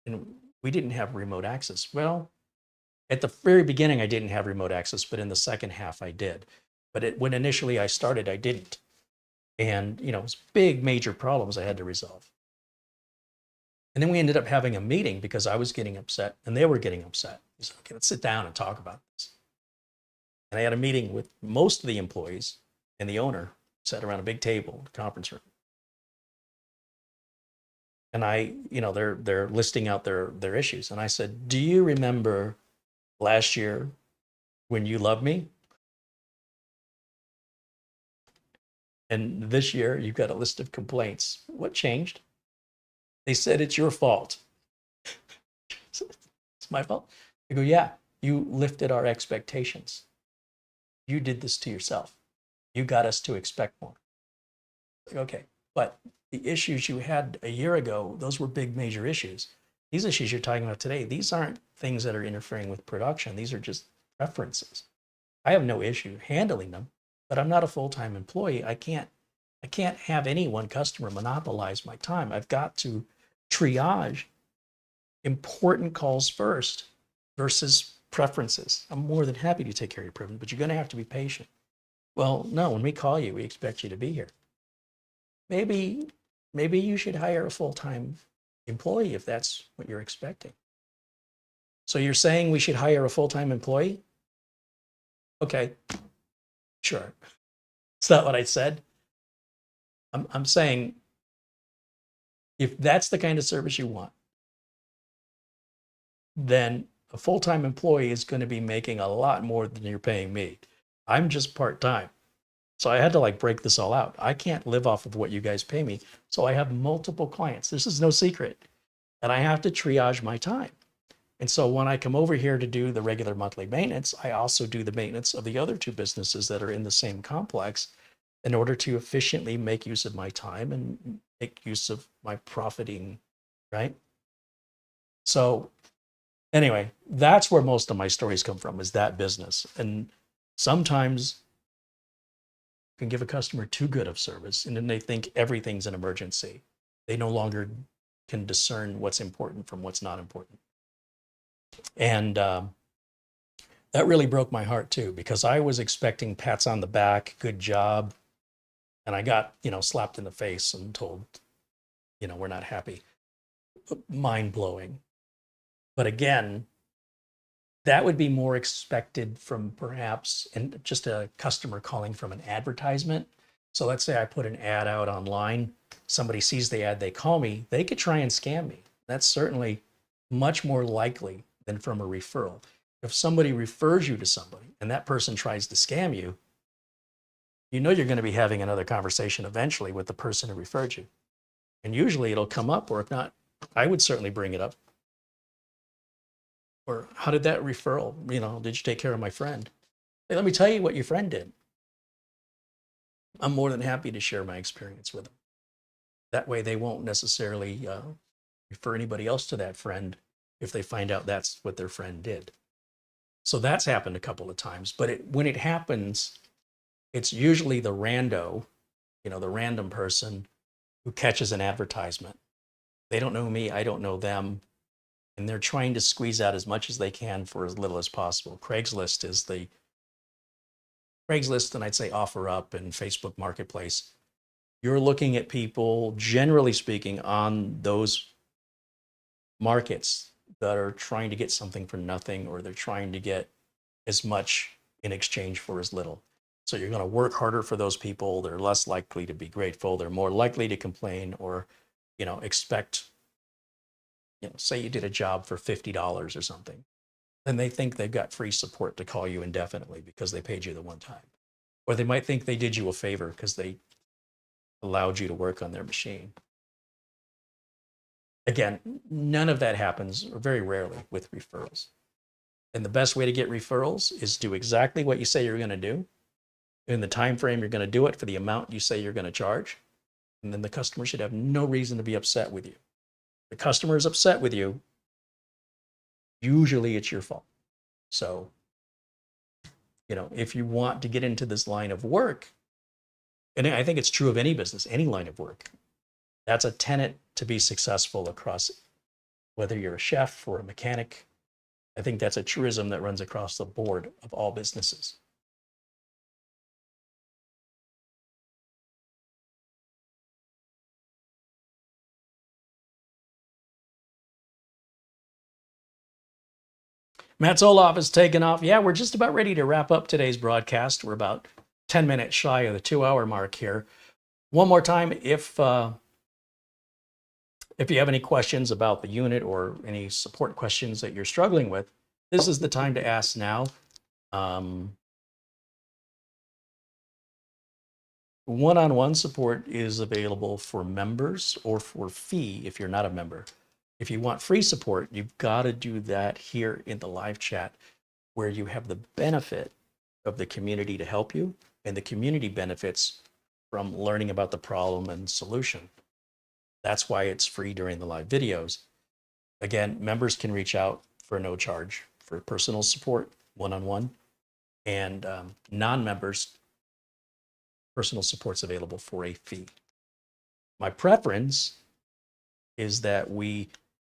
And we didn't have remote access. Well, at the very beginning, I didn't have remote access, but in the second half, I did. But when initially I started, I didn't. And, it was big, major problems I had to resolve. And then we ended up having a meeting because I was getting upset and they were getting upset. We said, okay, let's sit down and talk about this. And I had a meeting with most of the employees and the owner, sat around a big table, conference room. And they're listing out their issues. And I said, do you remember last year when you loved me? And this year you've got a list of complaints. What changed? They said, it's your fault. It's my fault? I go, yeah, you lifted our expectations. You did this to yourself. You got us to expect more. Like, okay, but the issues you had a year ago, those were big, major issues. These issues you're talking about today, these aren't things that are interfering with production. These are just preferences. I have no issue handling them, but I'm not a full-time employee. I can't have any one customer monopolize my time. I've got to triage important calls first versus preferences. I'm more than happy to take care of your preference, but you're going to have to be patient. Well, no, when we call you, we expect you to be here. Maybe you should hire a full-time employee if that's what you're expecting. So you're saying we should hire a full-time employee? Okay, sure. It's not what I said. I'm saying if that's the kind of service you want, then a full-time employee is going to be making a lot more than you're paying me. I'm just part-time. So I had to break this all out. I can't live off of what you guys pay me. So I have multiple clients. This is no secret. And I have to triage my time. And so when I come over here to do the regular monthly maintenance, I also do the maintenance of the other two businesses that are in the same complex in order to efficiently make use of my time and make use of my profiting, right? So anyway, that's where most of my stories come from, is that business. And sometimes you can give a customer too good of service and then they think everything's an emergency. They no longer can discern what's important from what's not important. And that really broke my heart too, because I was expecting pats on the back, good job. And I got, slapped in the face and told, we're not happy. Mind blowing. But again, that would be more expected from perhaps and just a customer calling from an advertisement. So let's say I put an ad out online, somebody sees the ad, they call me, they could try and scam me. That's certainly much more likely than from a referral. If somebody refers you to somebody and that person tries to scam you, you're going to be having another conversation eventually with the person who referred you. And usually it'll come up, or if not, I would certainly bring it up. Or how did that referral, did you take care of my friend? Hey, let me tell you what your friend did. I'm more than happy to share my experience with them. That way they won't necessarily refer anybody else to that friend if they find out that's what their friend did. So that's happened a couple of times, but when it happens, it's usually the rando, the random person who catches an advertisement. They don't know me, I don't know them. And they're trying to squeeze out as much as they can for as little as possible. Craigslist, and I'd say OfferUp and Facebook Marketplace. You're looking at people, generally speaking, on those markets that are trying to get something for nothing, or they're trying to get as much in exchange for as little. So you're going to work harder for those people. They're less likely to be grateful. They're more likely to complain or, expect, say you did a job for $50 or something. Then they think they've got free support to call you indefinitely because they paid you the one time. Or they might think they did you a favor because they allowed you to work on their machine. Again, none of that happens, or very rarely, with referrals. And the best way to get referrals is do exactly what you say you're going to do in the time frame you're going to do it for the amount you say you're going to charge. And then the customer should have no reason to be upset with you. The customer is upset with you, usually it's your fault. So, if you want to get into this line of work, and I think it's true of any business, any line of work, that's a tenet to be successful across, whether you're a chef or a mechanic. I think that's a truism that runs across the board of all businesses. Matt Zoloff is taking off. Yeah, we're just about ready to wrap up today's broadcast. We're about 10 minutes shy of the 2-hour mark here. One more time, if you have any questions about the unit or any support questions that you're struggling with, this is the time to ask now. One-on-one support is available for members or for fee if you're not a member. If you want free support, you've got to do that here in the live chat, where you have the benefit of the community to help you, and the community benefits from learning about the problem and solution. That's why it's free during the live videos. Again, members can reach out for no charge for personal support, one-on-one, and non-members, personal support's available for a fee. My preference is that we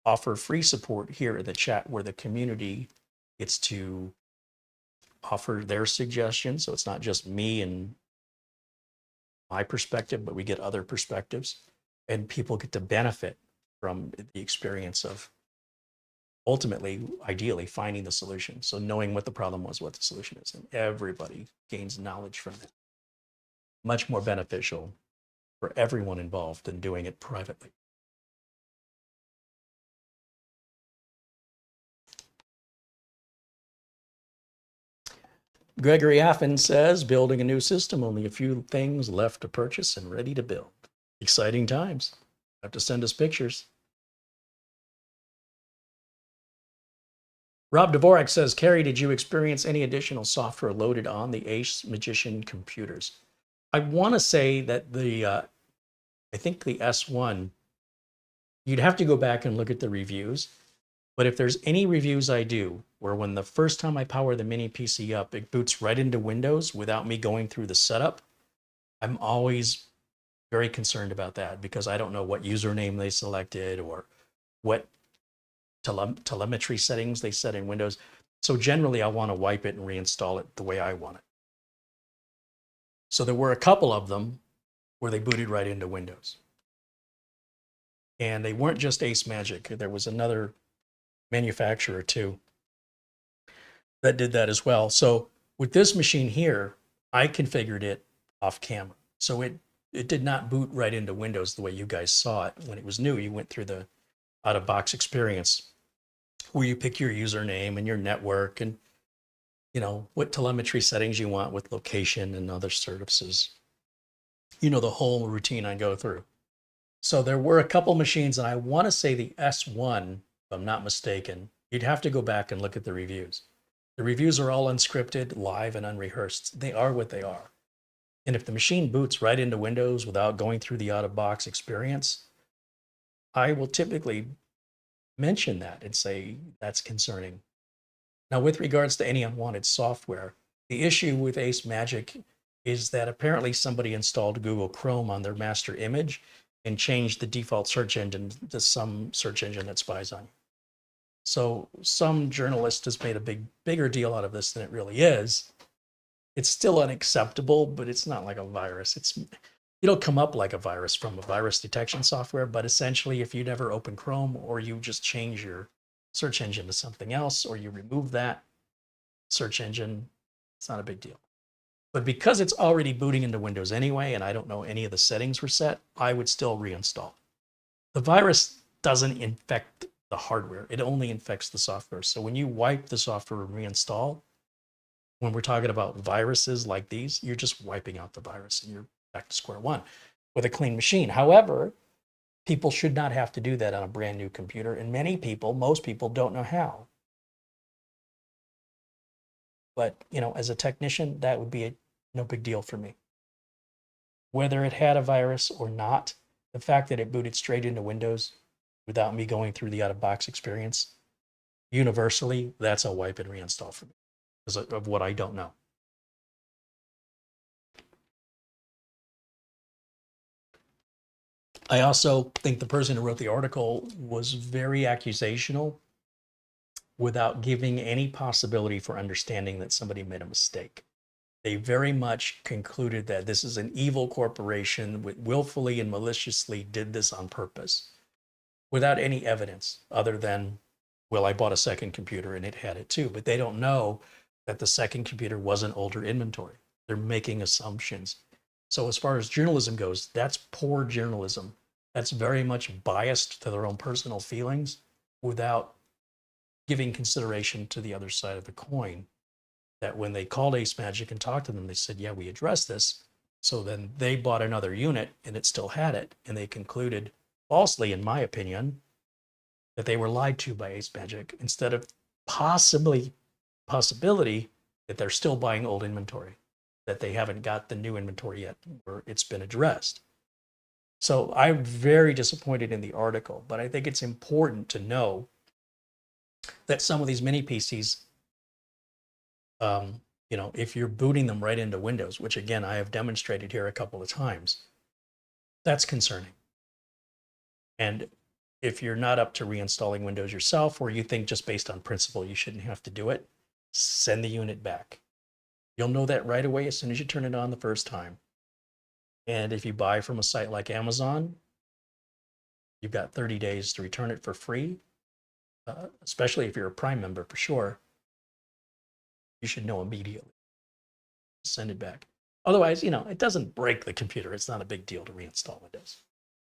offer free support here in the chat, where the community gets to offer their suggestions. So it's not just me and my perspective, but we get other perspectives, and people get to benefit from the experience of ultimately, ideally, finding the solution. So knowing what the problem was, what the solution is, and everybody gains knowledge from it. Much more beneficial for everyone involved than doing it privately. Gregory Affin says, building a new system, only a few things left to purchase and ready to build. Exciting times. Have to send us pictures. Rob Dvorak says, Carey, did you experience any additional software loaded on the AceMagician computers? I want to say that I think the S1, you'd have to go back and look at the reviews. But if there's any reviews I do where when the first time I power the mini PC up, it boots right into Windows without me going through the setup, I'm always very concerned about that, because I don't know what username they selected or what telemetry settings they set in Windows. So generally, I want to wipe it and reinstall it the way I want it. So there were a couple of them where they booted right into Windows. And they weren't just AceMagic. There was another manufacturer too that did that as well. So with this machine here, I configured it off camera. So it did not boot right into Windows the way you guys saw it when it was new. You went through the out-of-box experience where you pick your username and your network and what telemetry settings you want with location and other services. The whole routine I go through. So there were a couple machines, and I want to say the S1, if I'm not mistaken, you'd have to go back and look at the reviews. The reviews are all unscripted, live, and unrehearsed. They are what they are. And if the machine boots right into Windows without going through the out-of-box experience, I will typically mention that and say that's concerning. Now, with regards to any unwanted software, the issue with AceMagic is that apparently somebody installed Google Chrome on their master image and changed the default search engine to some search engine that spies on you. So some journalist has made a bigger deal out of this than it really is. It's still unacceptable, but it's not like a virus. It'll come up like a virus from a virus detection software, but essentially if you never open Chrome, or you just change your search engine to something else, or you remove that search engine, it's not a big deal. But because it's already booting into Windows anyway, and I don't know any of the settings were set, I would still reinstall. The virus doesn't infect the hardware. It only infects the software. So when you wipe the software and reinstall, when we're talking about viruses like these, you're just wiping out the virus and you're back to square one with a clean machine. However, people should not have to do that on a brand new computer. And many people, most people don't know how. But, you know, as a technician, that would be no big deal for me. Whether it had a virus or not, the fact that it booted straight into Windows without me going through the out-of-box experience, universally, that's a wipe and reinstall for me because of what I don't know. I also think the person who wrote the article was very accusational without giving any possibility for understanding that somebody made a mistake. They very much concluded that this is an evil corporation that willfully and maliciously did this on purpose without any evidence other than, well, I bought a second computer and it had it too. But they don't know that the second computer wasn't older inventory. They're making assumptions. So as far as journalism goes, that's poor journalism. That's very much biased to their own personal feelings without giving consideration to the other side of the coin. That when they called AceMagic and talked to them, they said, yeah, we addressed this. So then they bought another unit and it still had it. And they concluded, falsely, in my opinion, that they were lied to by AceMagic instead of possibility that they're still buying old inventory, that they haven't got the new inventory yet or it's been addressed. So I'm very disappointed in the article, but I think it's important to know that some of these mini PCs, you know, if you're booting them right into Windows, which again, I have demonstrated here a couple of times, that's concerning. And if you're not up to reinstalling Windows yourself, or you think just based on principle you shouldn't have to do it, send the unit back. You'll know that right away as soon as you turn it on the first time. And if you buy from a site like Amazon, you've got 30 days to return it for free, especially if you're a Prime member for sure. You should know immediately. Send it back. Otherwise, you know, it doesn't break the computer. It's not a big deal to reinstall Windows.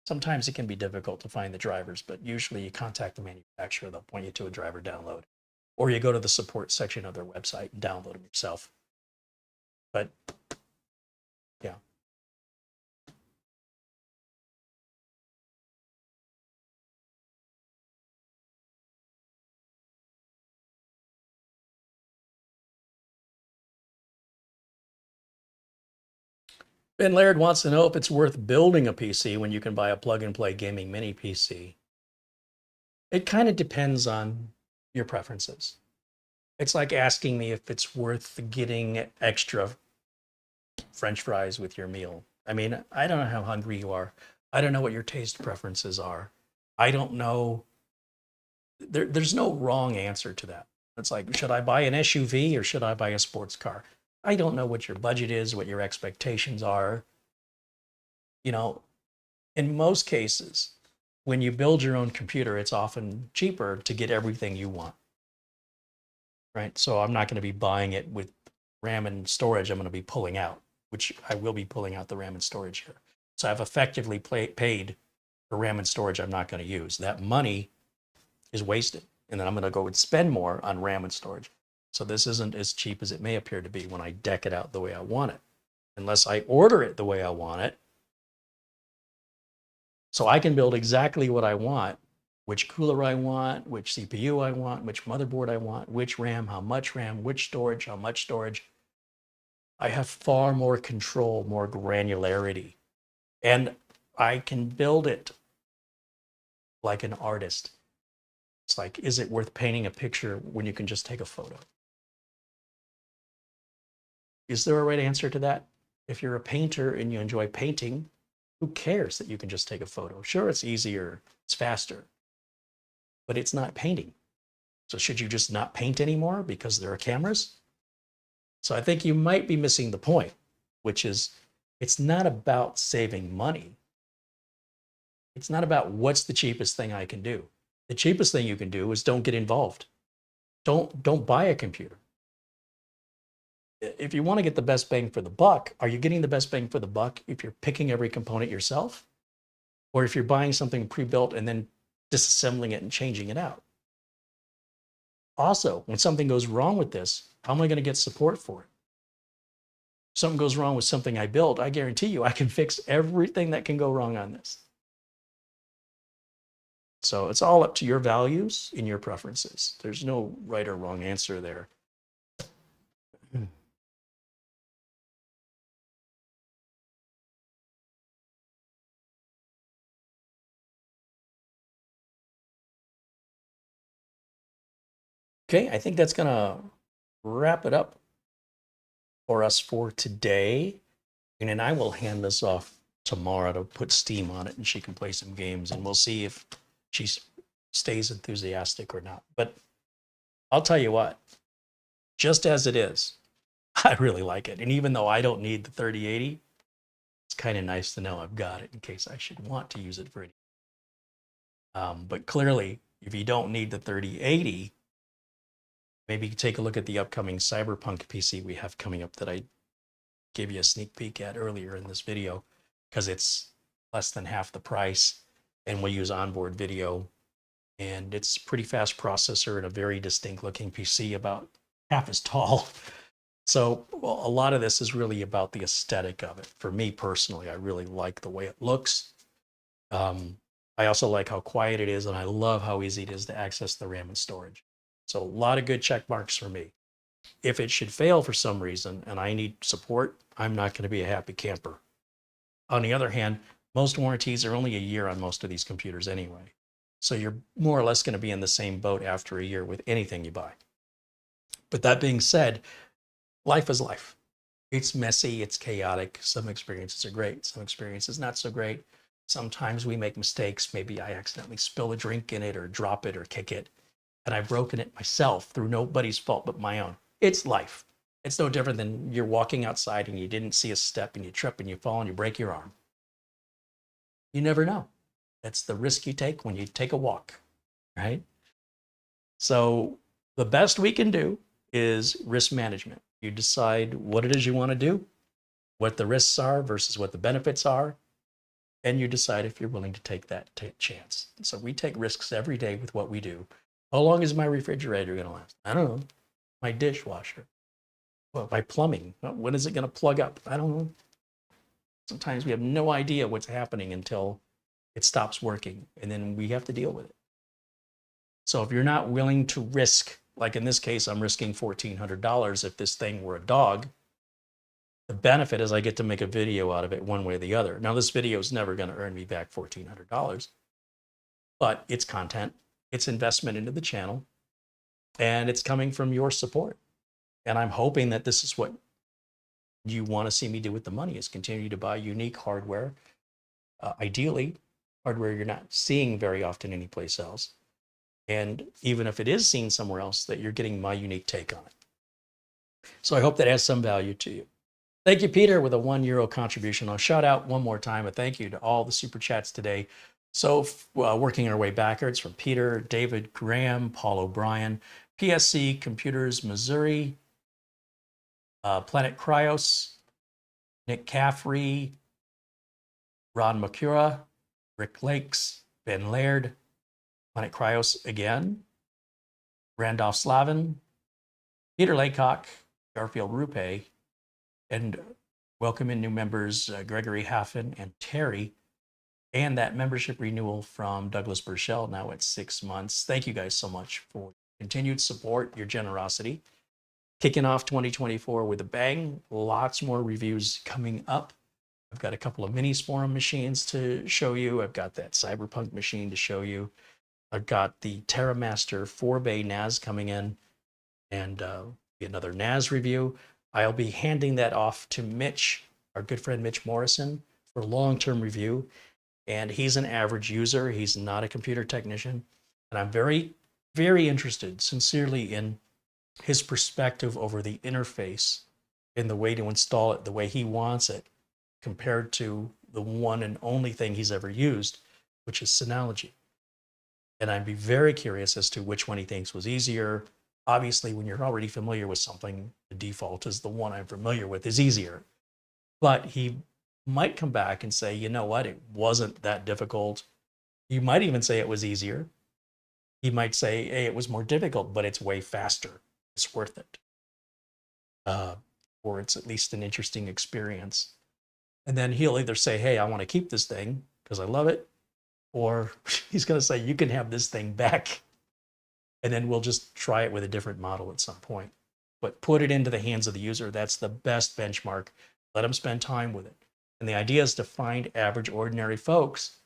Sometimes it can be difficult to find the drivers, but usually you contact the manufacturer, they'll point you to a driver download. Or you go to the support section of their website and download them yourself. But yeah. Ben Laird wants to know if it's worth building a PC when you can buy a plug-and-play gaming mini PC. It kind of depends on your preferences. It's like asking me if it's worth getting extra French fries with your meal. I mean, I don't know how hungry you are. I don't know what your taste preferences are. I don't know. There's no wrong answer to that. It's like, should I buy an SUV or should I buy a sports car? I don't know what your budget is, what your expectations are. You know, in most cases, when you build your own computer, it's often cheaper to get everything you want. Right? So I'm not going to be buying it with RAM and storage. I'm going to be pulling out, which I will be pulling out the RAM and storage here. So I've effectively paid for RAM and storage I'm not going to use. That money is wasted. And then I'm going to go and spend more on RAM and storage. So this isn't as cheap as it may appear to be when I deck it out the way I want it, unless I order it the way I want it. So I can build exactly what I want, which cooler I want, which CPU I want, which motherboard I want, which RAM, how much RAM, which storage, how much storage. I have far more control, more granularity, and I can build it like an artist. It's like, is it worth painting a picture when you can just take a photo? Is there a right answer to that? If you're a painter and you enjoy painting, who cares that you can just take a photo? Sure, it's easier, it's faster, but it's not painting. So should you just not paint anymore because there are cameras? So I think you might be missing the point, which is it's not about saving money. It's not about what's the cheapest thing I can do. The cheapest thing you can do is don't get involved. Don't buy a computer. if you want to get the best bang for the buck, are you getting the best bang for the buck if you're picking every component yourself? Or if you're buying something pre-built and then disassembling it and changing it out? Also, when something goes wrong with this, how am I going to get support for it? If something goes wrong with something I built, I guarantee you I can fix everything that can go wrong on this. So it's all up to your values and your preferences. There's no right or wrong answer there. Okay, I think that's gonna wrap it up for us for today. And then I will hand this off to Mara to put steam on it and she can play some games and we'll see if she stays enthusiastic or not. But I'll tell you what, just as it is, I really like it. And even though I don't need the 3080, it's kind of nice to know I've got it in case I should want to use it for any. But clearly, if you don't need the 3080, maybe take a look at the upcoming Cyberpunk PC we have coming up that I gave you a sneak peek at earlier in this video, because it's less than half the price and we use onboard video. And it's a pretty fast processor and a very distinct looking PC, about half as tall. So well, a lot of this is really about the aesthetic of it. For me personally, I really like the way it looks. I also like how quiet it is, and I love how easy it is to access the RAM and storage. So a lot of good check marks for me. If it should fail for some reason and I need support, I'm not going to be a happy camper. On the other hand, most warranties are only a year on most of these computers anyway. So you're more or less going to be in the same boat after a year with anything you buy. But that being said, life is life. It's messy, it's chaotic. Some experiences are great, some experiences not so great. Sometimes we make mistakes. Maybe I accidentally spill a drink in it or drop it or kick it, and I've broken it myself through nobody's fault but my own. It's life. It's no different than you're walking outside and you didn't see a step and you trip and you fall and you break your arm. You never know. That's the risk you take when you take a walk, right? So the best we can do is risk management. You decide what it is you want to do, what the risks are versus what the benefits are, and you decide if you're willing to take that chance. So we take risks every day with what we do. How long is my refrigerator going to last? I don't know. My dishwasher. Well, my plumbing. When is it going to plug up? I don't know. Sometimes we have no idea what's happening until it stops working, and then we have to deal with it. So if you're not willing to risk, like in this case, I'm risking $1,400 if this thing were a dog, the benefit is I get to make a video out of it one way or the other. Now, this video is never going to earn me back $1,400, but it's content, it's investment into the channel, and it's coming from your support. And I'm hoping that this is what you want to see me do with the money, is continue to buy unique hardware, ideally hardware you're not seeing very often anyplace else. And even if it is seen somewhere else, that you're getting my unique take on it. So I hope that has some value to you. Thank you, Peter, with a €1 contribution. I'll shout out one more time a thank you to all the super chats today. So working our way backwards from Peter, David, Graham, Paul O'Brien, PSC Computers, Missouri, Planet Cryos, Nick Caffrey, Ron Makura, Rick Lakes, Ben Laird, Planet Cryos again, Randolph Slavin, Peter Laycock, Garfield Rupe, and welcome in new members, Gregory Haffen and Terry, and that membership renewal from Douglas Burchell, now at 6 months. Thank you guys so much for continued support, your generosity. Kicking off 2024 with a bang, lots more reviews coming up. I've got a couple of mini Forum machines to show you. I've got that Cyberpunk machine to show you. I've got the TerraMaster 4-bay NAS coming in, and another NAS review. I'll be handing that off to Mitch, our good friend Mitch Morrison, for long-term review. And he's an average user. He's not a computer technician. And I'm very, very interested, sincerely, in his perspective over the interface and the way to install it the way he wants it, compared to the one and only thing he's ever used, which is Synology. And I'd be very curious as to which one he thinks was easier, Obviously, when you're already familiar with something, the default is the one I'm familiar with is easier. But he might come back and say, you know what, it wasn't that difficult. You might even say it was easier. He might say, hey, it was more difficult, but it's way faster. It's worth it. Or it's at least an interesting experience. And then he'll either say, hey, I want to keep this thing because I love it. Or he's going to say, you can have this thing back. And then we'll just try it with a different model at some point. But put it into the hands of the user. That's the best benchmark. Let them spend time with it. And the idea is to find average, ordinary folks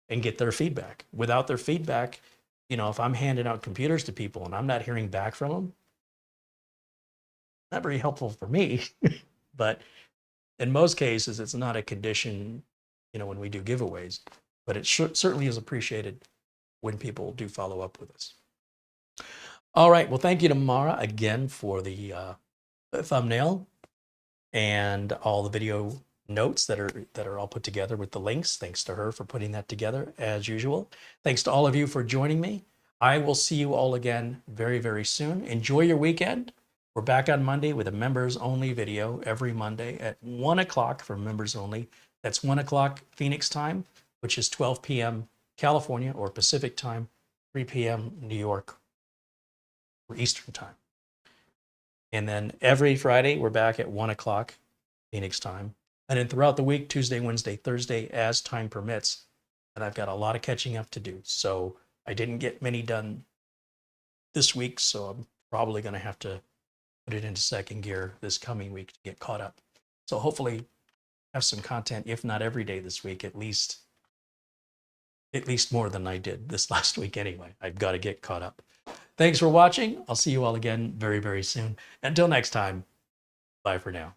and get their feedback. Without their feedback, you know, if I'm handing out computers to people and I'm not hearing back from them, not very helpful for me. But in most cases, it's not a condition, you know, when we do giveaways. But it certainly is appreciated when people do follow up with us. All right. Well, thank you to Mara again for the thumbnail and all the video notes that are all put together with the links. Thanks to her for putting that together as usual. Thanks to all of you for joining me. I will see you all again very, very soon. Enjoy your weekend. We're back on Monday with a members only video every Monday at 1 o'clock for members only. That's 1 o'clock Phoenix time, which is 12 p.m. California or Pacific time, 3 p.m. New York or Eastern time. And then every Friday, we're back at 1 o'clock Phoenix time. And then throughout the week, Tuesday, Wednesday, Thursday, as time permits. And I've got a lot of catching up to do. So I didn't get many done this week, so I'm probably going to have to put it into second gear this coming week to get caught up. So hopefully have some content, if not every day this week, at least more than I did this last week anyway. I've got to get caught up. Thanks for watching. I'll see you all again very, very soon. Until next time, bye for now.